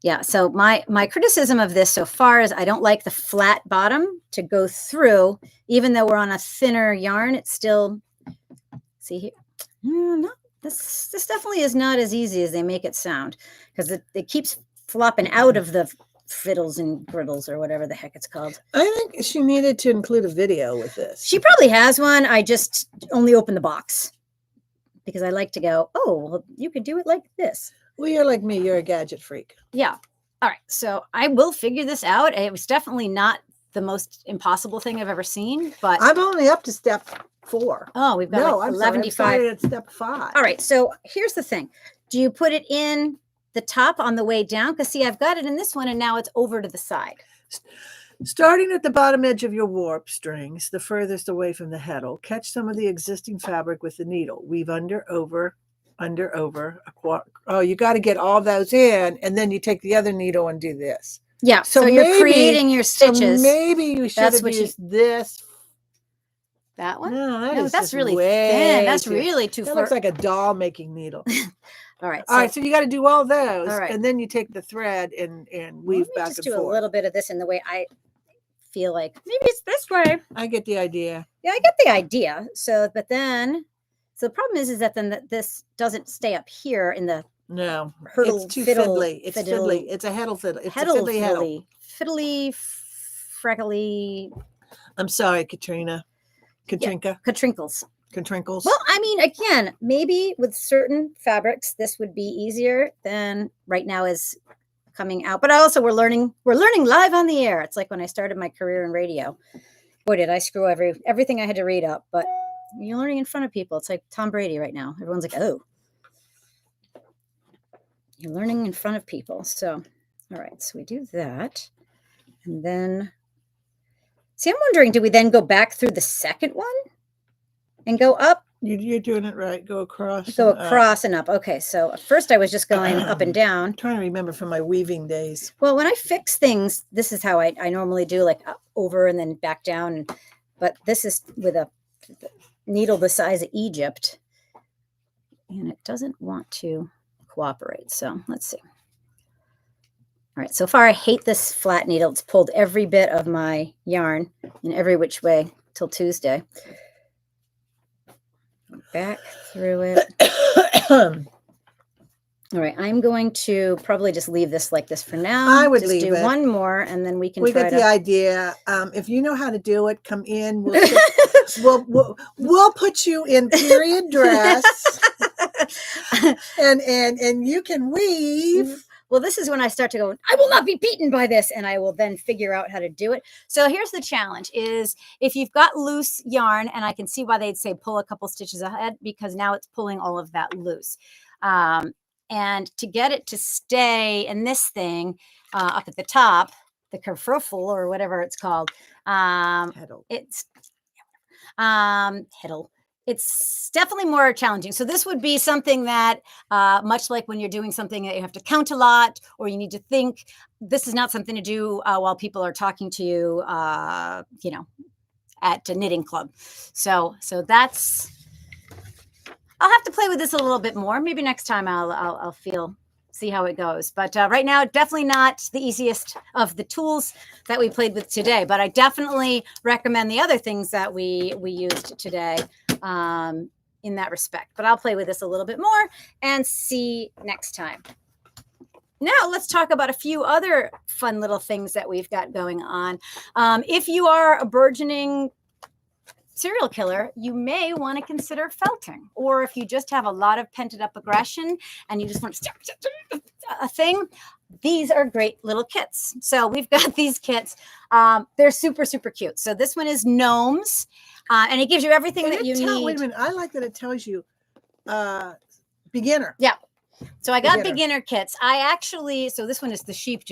Yeah. So my criticism of this so far is I don't like the flat bottom to go through, even though we're on a thinner yarn. It's still, see here. No, this definitely is not as easy as they make it sound, because it keeps flopping out of the fiddles and griddles or whatever the heck it's called. I think she needed to include a video with this. She probably has one. I just only opened the box because I like to go, oh, well, you could do it like this. Well, you're like me. You're a gadget freak. Yeah. All right. So I will figure this out. It was definitely not the most impossible thing I've ever seen, but I'm only up to step 4. oh, we've got like I'm 11 sorry, I'm started at step 5. All right. So here's the thing. Do you put it in the top on the way down? Because see, I've got it in this one and now it's over to the side. Starting at the bottom edge of your warp strings, the furthest away from the heddle, catch some of the existing fabric with the needle. Weave under, over, oh, you got to get all those in, and then you take the other needle and do this. Yeah. So you're creating your stitches. So maybe you should That's have what used this. That one? No, that's really thin. That's really too That far. looks like a doll making needle. All right. All right, so you got to do all those, All right. and then you take the thread and weave back and just do forth. a little bit of this in the way I feel like maybe it's this way. I get the idea. Yeah, I get the idea. So, but then, so the problem is that then this doesn't stay up here in the No, hurdle, it's too fiddle, fiddly. It's fiddle, fiddly. It's a heddle fiddle. It's heddle, a fiddly heddle. fiddly, freckly. I'm sorry, Katrina. Katrinka. Katrinkles. Katrinkles. Well, I mean, again, maybe with certain fabrics, this would be easier than right now is coming out. But also we're learning live on the air. It's like when I started my career in radio. Boy, did I screw everything I had to read up. But you're learning in front of people. It's like Tom Brady right now. Everyone's like, oh. You're learning in front of people. So, all right. So we do that. And then, see, I'm wondering, do we then go back through the second one and go up? You're doing it right. Go across. Go across and up. Okay. So at first I was just going up and down. I'm trying to remember from my weaving days. Well, when I fix things, this is how I normally do, like up, over and then back down. But this is with a needle the size of Egypt. And it doesn't want to cooperate. So let's see. All right. So far, I hate this flat needle. It's pulled every bit of my yarn in every which way till Tuesday. Back through it. All right, I'm going to probably just leave this like this for now. I would just leave do it. one more, and then we can. We try get to... the idea. If you know how to do it, come in. We'll put you in period dress, and you can weave. Well, this is when I start to go, I will not be beaten by this. And I will then figure out how to do it. So here's the challenge is if you've got loose yarn, and I can see why they'd say pull a couple stitches ahead, because now it's pulling all of that loose. And to get it to stay in this thing up at the top, the kerfuffle or whatever it's called, it's heddle. It's definitely more challenging. So this would be something that, much like when you're doing something that you have to count a lot or you need to think, this is not something to do while people are talking to you, at a knitting club. So that's, I'll have to play with this a little bit more. Maybe next time I'll see how it goes. But right now, definitely not the easiest of the tools that we played with today. But I definitely recommend the other things that we used today in that respect. But I'll play with this a little bit more and see next time. Now let's talk about a few other fun little things that we've got going on. If you are a burgeoning serial killer, you may want to consider felting. Or if you just have a lot of pent up aggression and you just want to start a thing, these are great little kits. So we've got these kits. They're super, super cute. So this one is gnomes, and it gives you everything And that you need. Wait a minute. I like that it tells you beginner. Yeah. So I got beginner kits. So this one is the sheep.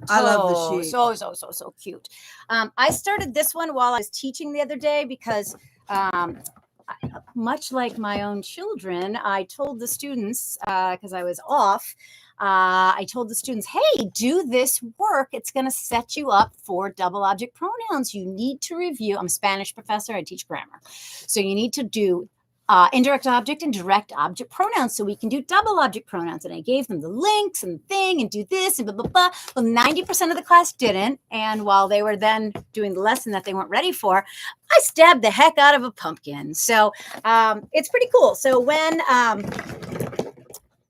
I love the sheep. So cute. I started this one while I was teaching the other day because much like my own children, I told the students, because I was off, I told the students, hey, do this work. It's going to set you up for double object pronouns. You need to review. I'm a Spanish professor. I teach grammar. So you need to do indirect object and direct object pronouns so we can do double object pronouns. And I gave them the links and the thing and do this and blah, blah, blah. Well, 90% of the class didn't. And while they were then doing the lesson that they weren't ready for, I stabbed the heck out of a pumpkin. So it's pretty cool. So when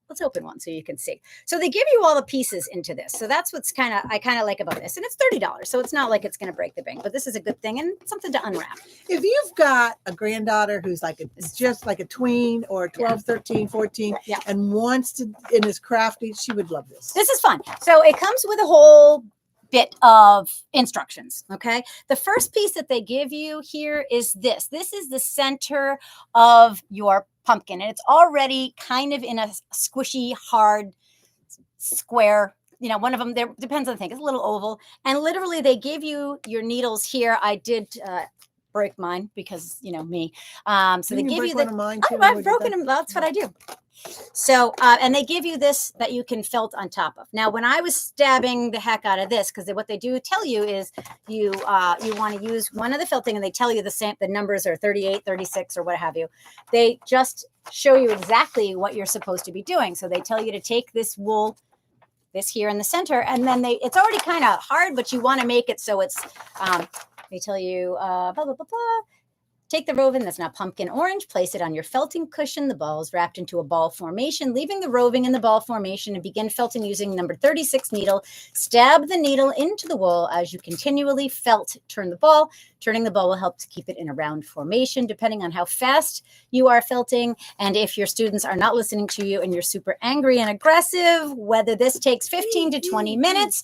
let's open one so you can see. So they give you all the pieces into this. So that's what's I kind of like about this. And it's $30. So it's not like it's going to break the bank, but this is a good thing and something to unwrap. If you've got a granddaughter who's just like a tween or 12, 13, 14, and wants to, and is crafty, she would love this. This is fun. So it comes with a whole bit of instructions. Okay. The first piece that they give you here is this. This is the center of your pumpkin, and it's already kind of in a squishy, hard square. You know, one of them there depends on the thing. It's a little oval, and literally they give you your needles here. I did break mine because me. So they give you the. I've broken them. That's what I do. So, and they give you this that you can felt on top of. Now, when I was stabbing the heck out of this, because what they do tell you is you want to use one of the felting, and they tell you the numbers are 38, 36, or what have you. They just show you exactly what you're supposed to be doing. So they tell you to take this wool, this here in the center, and then it's already kind of hard, but you want to make it so it's, they tell you, blah, blah, blah, blah. Take the roving that's now pumpkin orange, place it on your felting cushion. The ball is wrapped into a ball formation, leaving the roving in the ball formation, and begin felting using number 36 needle. Stab the needle into the wool as you continually felt. Turn the ball. Turning the ball will help to keep it in a round formation, depending on how fast you are felting. And if your students are not listening to you and you're super angry and aggressive, whether this takes 15 to 20 minutes,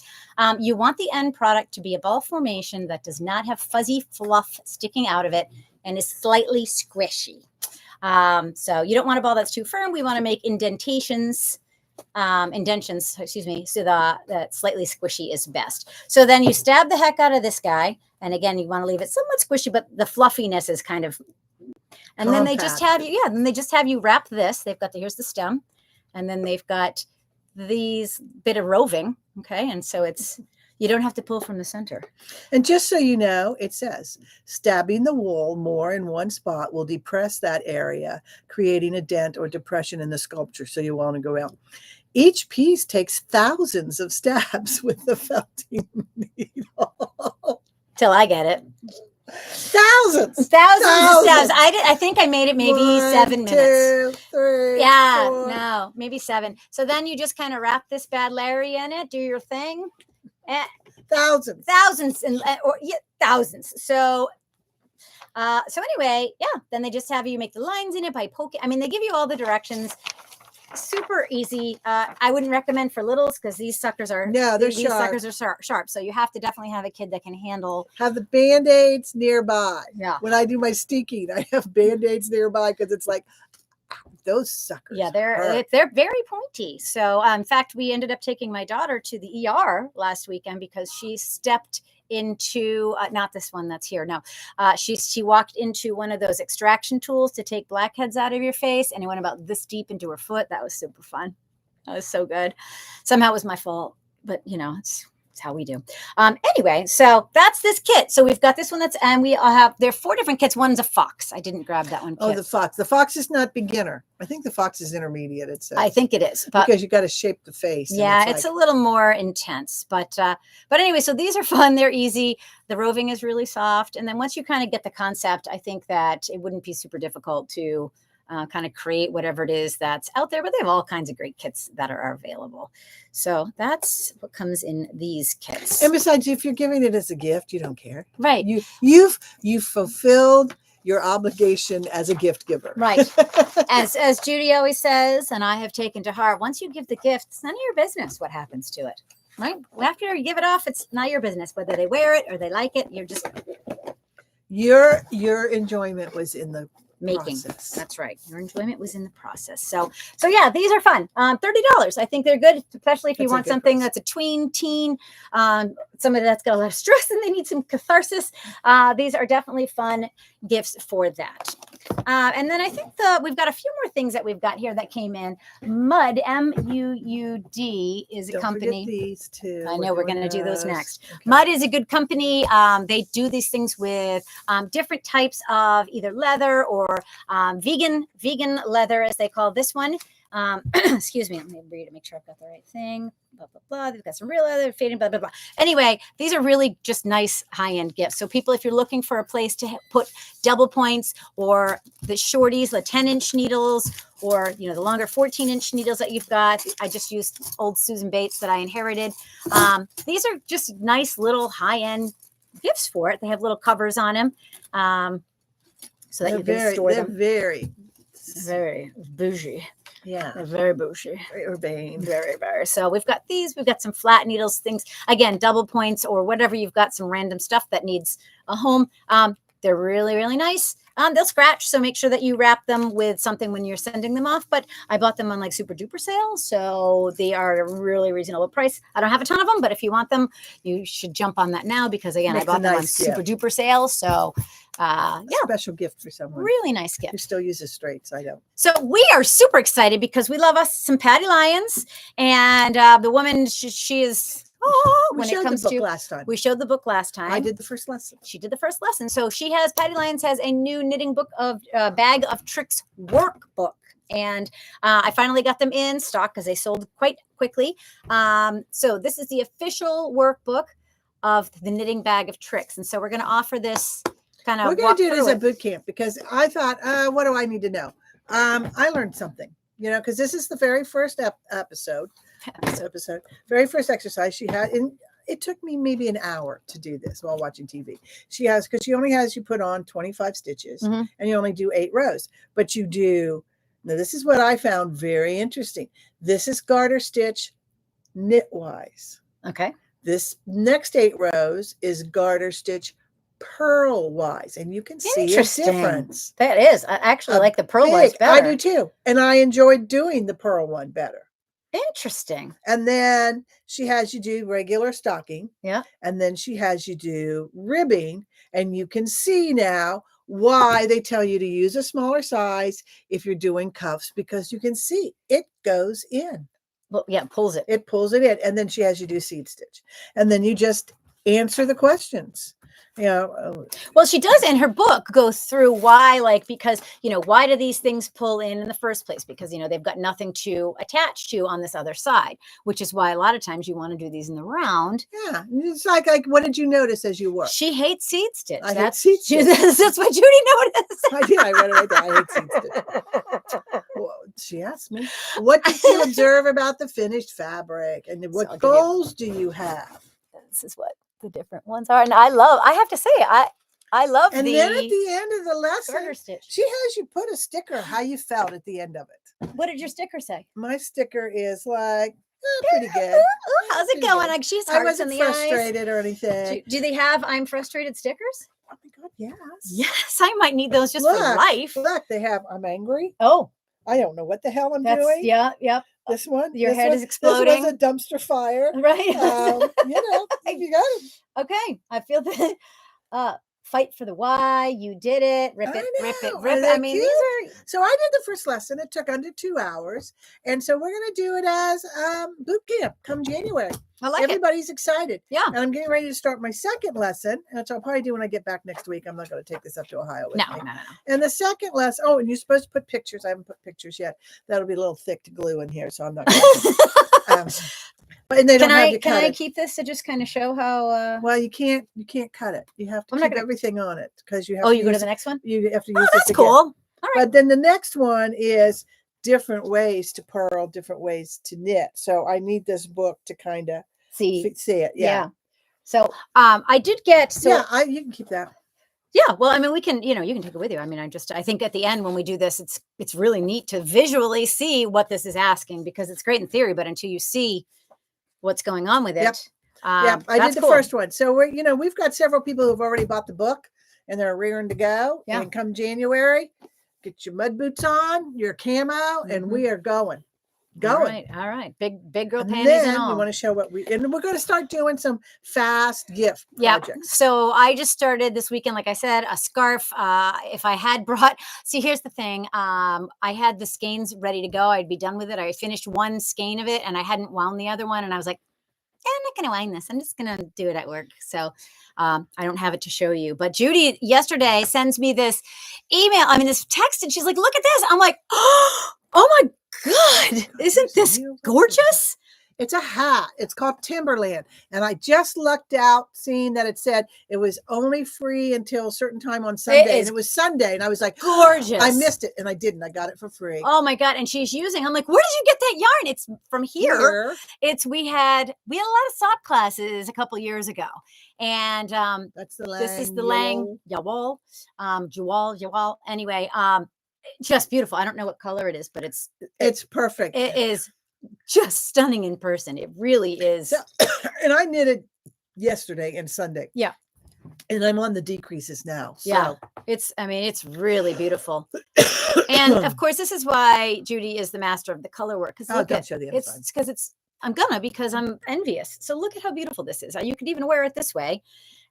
you want the end product to be a ball formation that does not have fuzzy fluff sticking out of it and is slightly squishy. So you don't want a ball that's too firm. We want to make indentions, so that slightly squishy is best. So then you stab the heck out of this guy. And again, you want to leave it somewhat squishy, but the fluffiness is kind of, and then they just have you, wrap this. They've got here's the stem, and then they've got these bit of roving. Okay. And so you don't have to pull from the center. And just so you know, it says stabbing the wool more in one spot will depress that area, creating a dent or depression in the sculpture. So you want to go out. Each piece takes thousands of stabs with the felting needle. Till I get it. Thousands of stabs. I think I made it maybe 7 minutes. 2, 3, yeah, 4. No, maybe 7. So then you just kind of wrap this bad Larry in it, do your thing. Thousands. Thousands. So anyway, then they just have you make the lines in it by poking. I mean, they give you all the directions. Super easy. I wouldn't recommend for littles because these suckers are these suckers are sharp. So you have to definitely have a kid that can handle. Have the Band-Aids nearby. Yeah. When I do my sticking, I have Band-Aids nearby because it's like those suckers. Yeah, they're very pointy. So in fact, we ended up taking my daughter to the ER last weekend because she stepped into not this one that's here. No, she walked into one of those extraction tools to take blackheads out of your face, and it went about this deep into her foot. That was super fun. That was so good. Somehow it was my fault, but it's how we do. Anyway, so that's this kit. So we've got this one and we have, there are 4 different kits. One's a fox. I didn't grab that one. Oh, the fox. The fox is not beginner. I think the fox is intermediate. It says. I think it is. Because you got to shape the face. Yeah, it's a little more intense. But anyway, so these are fun. They're easy. The roving is really soft. And then once you kind of get the concept, I think that it wouldn't be super difficult to kind of create whatever it is that's out there, but they have all kinds of great kits that are available. So that's what comes in these kits. And besides, if you're giving it as a gift, you don't care. Right. You've fulfilled your obligation as a gift giver. Right. As Judy always says, and I have taken to heart, once you give the gift, it's none of your business what happens to it. Right? After you give it off, it's not your business whether they wear it or they like it. You're just your enjoyment was in the making. process. That's right. Your enjoyment was in the process. So yeah, these are fun. $30. I think they're good, especially if you want something that's a teen, somebody that's got a lot of stress and they need some catharsis. These are definitely fun gifts for that. And then I think we've got a few more things that we've got here that came in. Mud, MUUD, is a Don't company. forget these two. I know we're going to do those next. Okay. Mud is a good company. They do these things with different types of either leather or vegan leather, as they call this one. Excuse me, let me read it, make sure I've got the right thing. Blah, blah, blah. They've got some real leather, fading, blah, blah, blah. Anyway, these are really just nice high-end gifts. So people, if you're looking for a place to put double points or the shorties, the 10-inch needles, or, the longer 14-inch needles that you've got, I just used old Susan Bates that I inherited. These are just nice little high-end gifts for it. They have little covers on them. So that you can store them. They're Very bougie. Yeah. They're very bougie. Very urbane. Very, very. So we've got these. We've got some flat needles, things, again, double points or whatever. You've got some random stuff that needs a home. They're really, really nice. They'll scratch, so make sure that you wrap them with something when you're sending them off. But I bought them on like super duper sale, so they are a really reasonable price. I don't have a ton of them, but if you want them, you should jump on that now because again, I bought them on super duper sale. So yeah, special gift for someone. Really nice gift. Who still uses straights. I don't. So we are super excited because we love us some Patty Lyons, and the woman she is. We showed the book last time. We showed the book last time. I did the first lesson. She did the first lesson. So Patty Lyons has a new knitting book of Bag of Tricks workbook. And I finally got them in stock because they sold quite quickly. So this is the official workbook of the Knitting Bag of Tricks. And so we're going to offer this kind of. We're going to do it as a boot camp because I thought, what do I need to know? I learned something, because this is the very first episode. Very first exercise she had, and it took me maybe an hour to do this while watching TV. Because she only has you put on 25 stitches and you only do 8 rows, but you do. Now this is what I found very interesting. This is garter stitch knitwise. Okay. This next 8 rows is garter stitch purl wise, and you can see a difference. That is, I actually like the purl wise better. I do too, and I enjoyed doing the purl one better. Interesting. And then she has you do regular stocking. Yeah. And then she has you do ribbing. And you can see now why they tell you to use a smaller size if you're doing cuffs, because you can see it goes in. Well, yeah, pulls it. It pulls it in. And then she has you do seed stitch. And then you just answer the questions. Well, she does in her book go through why, because, why do these things pull in the first place? Because, they've got nothing to attach to on this other side, which is why a lot of times you want to do these in the round. Yeah. It's like what did you notice as you work? She hates seed stitch. Hate seed stitch. That's what Judy noticed. I did. I read it right there. I hate seed stitch. Well, she asked me, what did you observe about the finished fabric? And what goals do you have? This is what the different ones are, and I have to say, I love. And then at the end of the lesson, stitch. She has you put a sticker how you felt at the end of it. What did your sticker say? My sticker is like pretty good. How's it going? Like she's I wasn't frustrated or anything. Do they have I'm frustrated stickers? Oh my God, yes. Yes, I might need those just for life. Look, they have I'm angry. Oh, I don't know what the hell I'm doing. Yeah, yep. This one, your head is exploding. This was a dumpster fire, right? You got it. Okay, I feel that. Fight for the why. You did it. Rip it. I mean, these are. So I did the first lesson. It took under 2 hours, and so we're going to do it as boot camp come January. I like Everybody's excited. Yeah. And I'm getting ready to start my second lesson, which I'll probably do when I get back next week. I'm not going to take this up to Ohio with me. No. And the second lesson. Oh, and you're supposed to put pictures. I haven't put pictures yet. That'll be a little thick to glue in here, so I'm not going to. And they can I keep this to just kind of show how? Well, you can't cut it. You have to keep everything on it because you have. Oh, you go to the next one. You have to use. That's cool. All right. But then the next one is different ways to purl, different ways to knit. So I need this book to kind of see it. Yeah. So I did get. So yeah, you can keep that. Yeah, well, I mean, we can, you can take it with you. I mean, I think at the end when we do this, it's really neat to visually see what this is asking, because it's great in theory, but until you see what's going on with it. Yep. Yep. I did the cool. first one. So we've got several people who've already bought the book and they're rearing to go. Yeah. And come January, get your mud boots on, your camo, and we are going. All right. Big girl And panties then and all. we want to show and we're going to start doing some fast gift Yeah. projects. So I just started this weekend, like I said, a scarf. If I had see, here's the thing. I had the skeins ready to go. I'd be done with it. I finished one skein of it and I hadn't wound the other one. And I was like, I'm not going to wind this. I'm just going to do it at work. So I don't have it to show you. But Judy yesterday sends me this this text, and she's like, look at this. I'm like, oh my God, isn't this gorgeous? It's a hat. It's called Timberland. And I just lucked out seeing that it said it was only free until a certain time on Sunday. And it was Sunday. And I was like, gorgeous. I missed it. And I didn't. I got it for free. Oh my God. And she's using, I'm like, where did you get that yarn? It's from here. We had a lot of sock classes a couple years ago. And that's the Lang. This is the Lang Yawal. Jawal. Anyway, just beautiful. I don't know what color it is, but it's perfect. It is just stunning in person. It really is. So, and I knitted yesterday and Sunday. Yeah. And I'm on the decreases now. So. Yeah. It's really beautiful. And of course, this is why Judy is the master of the color work. Because because I'm envious. So look at how beautiful this is. You could even wear it this way.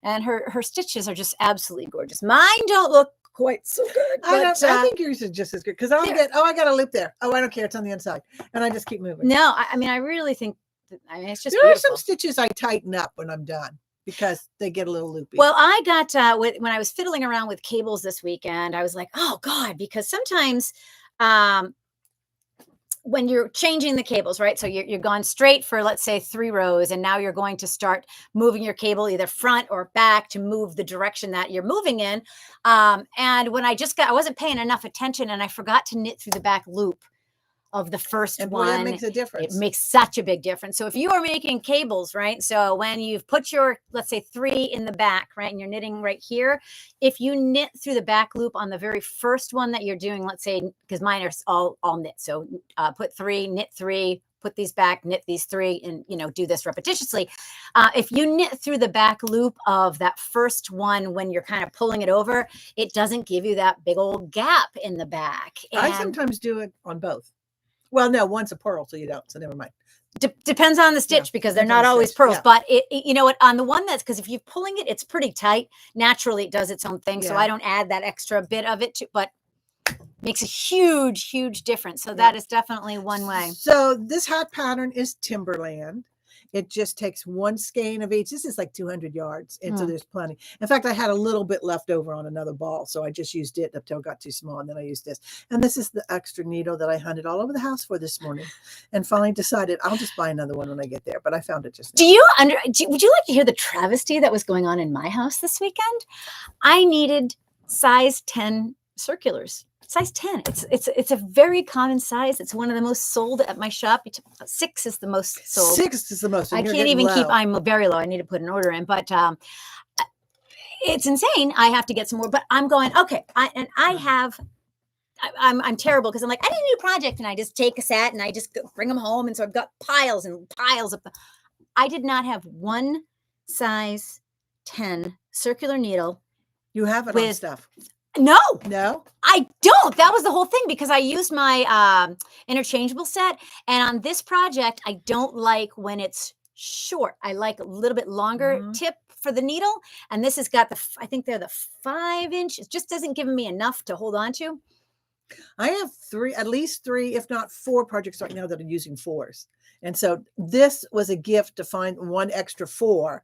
And her stitches are just absolutely gorgeous. Mine don't look quite so good. I think yours is just as good, because I got a loop there. Oh, I don't care. It's on the inside. And I just keep moving. No, I really think it's just there beautiful. Are some stitches I tighten up when I'm done because they get a little loopy. Well, I got when I was fiddling around with cables this weekend, I was like, oh God, because sometimes when you're changing the cables, right? So you're gone straight for, let's say, 3 rows, and now you're going to start moving your cable either front or back to move the direction that you're moving in. And when I wasn't paying enough attention, and I forgot to knit through the back loop of the first one. That makes a difference. It makes such a big difference. So if you are making cables, right? So when you've put your, let's say, 3 in the back, right? And you're knitting right here, if you knit through the back loop on the very first one that you're doing, let's say, because mine are all knit. So put 3, knit 3, put these back, knit these 3, and, do this repetitiously. If you knit through the back loop of that first one, when you're kind of pulling it over, it doesn't give you that big old gap in the back. And I sometimes do it on both. Well, no, one's a purl, so you don't. So never mind. Depends on the stitch, because they're not always pearls. Yeah. But you know what? On the one because if you're pulling it, it's pretty tight. Naturally, it does its own thing. Yeah. So I don't add that extra bit of it but makes a huge, huge difference. So that is definitely one way. So this hat pattern is Timberland. It just takes 1 skein of each. This is like 200 yards. And so there's plenty. In fact, I had a little bit left over on another ball. So I just used it until it got too small. And then I used this. And this is the extra needle that I hunted all over the house for this morning. And finally decided I'll just buy another one when I get there. But I found it just now. Would you like to hear the travesty that was going on in my house this weekend? I needed size 10 circulars. Size 10. It's a very common size. It's one of the most sold at my shop. 6 is the most sold. 6 is the most. I can't even keep. I'm very low. I need to put an order in, but it's insane. I have to get some more. But I'm going okay. I'm terrible because I'm like, I need a new project, and I just take a set and I just bring them home, and so I've got piles and piles of them. I did not have one size 10 circular needle. You have it on stuff. No, I don't. That was the whole thing, because I used my interchangeable set. And on this project, I don't like when it's short. I like a little bit longer tip for the needle. And this has got I think they're the 5-inch. It just doesn't give me enough to hold on to. I have at least 3, if not 4 projects right now that are using 4s. And so this was a gift to find 1 extra 4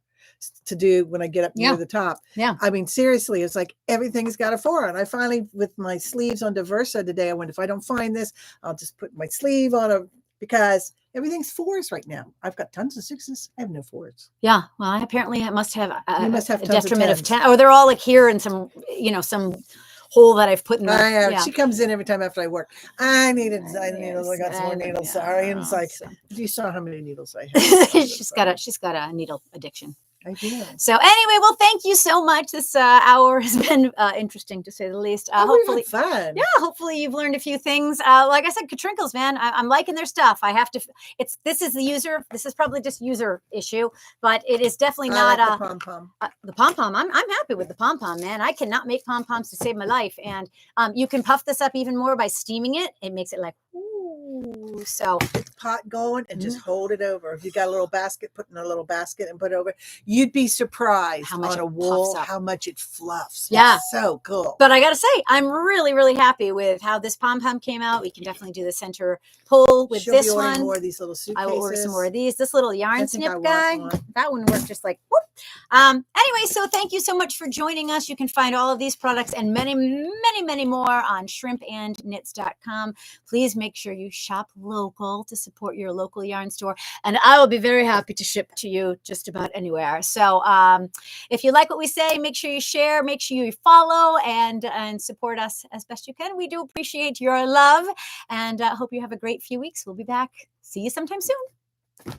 to do when I get up near the top. Yeah. I mean, seriously, it's like everything's got a 4. And I finally, with my sleeves on Diversa today, I went, if I don't find this, I'll just put my sleeve on because everything's 4s right now. I've got tons of 6s. I have no 4s. Yeah. Well, I must have a detriment of 10. Or they're all like here in some hole that I've put in. She comes in every time after I work. I needed needles. I got some more needles. Sorry. And it's like, if you saw how many needles I have. She's got a needle addiction. I do. So anyway, well, thank you so much. This hour has been interesting to say the least. Hopefully, we had fun. yeah, hopefully you've learned a few things. Like I said, Katrinkles, man, I'm liking their stuff. I have to. This is probably just user issue, but it is definitely not like the pom pom. The pom pom. I'm happy with the pom pom, man. I cannot make pom poms to save my life, and you can puff this up even more by steaming it. It makes it like ooh. So Pot going and just hold it over. If you got a little basket, put in a little basket and put it over. You'd be surprised How much on it a wool puffs up. how much it fluffs. Yeah. It's so cool. But I got to say, I'm really, really happy with how this pom-pom came out. We can definitely do the center pull with She'll this be ordering one. more of these little suitcases. I will order some more of these. This little yarn I think I snip want guy, one. that one worked just like whoop. Anyway, so thank you so much for joining us. You can find all of these products and many, many, many more on shrimpandknits.com. Please make sure you shop local to support your local yarn store. And I will be very happy to ship to you just about anywhere. So if you like what we say, make sure you share, make sure you follow and support us as best you can. We do appreciate your love and hope you have a great few weeks. We'll be back. See you sometime soon. All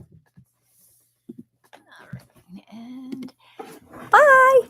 right. And bye.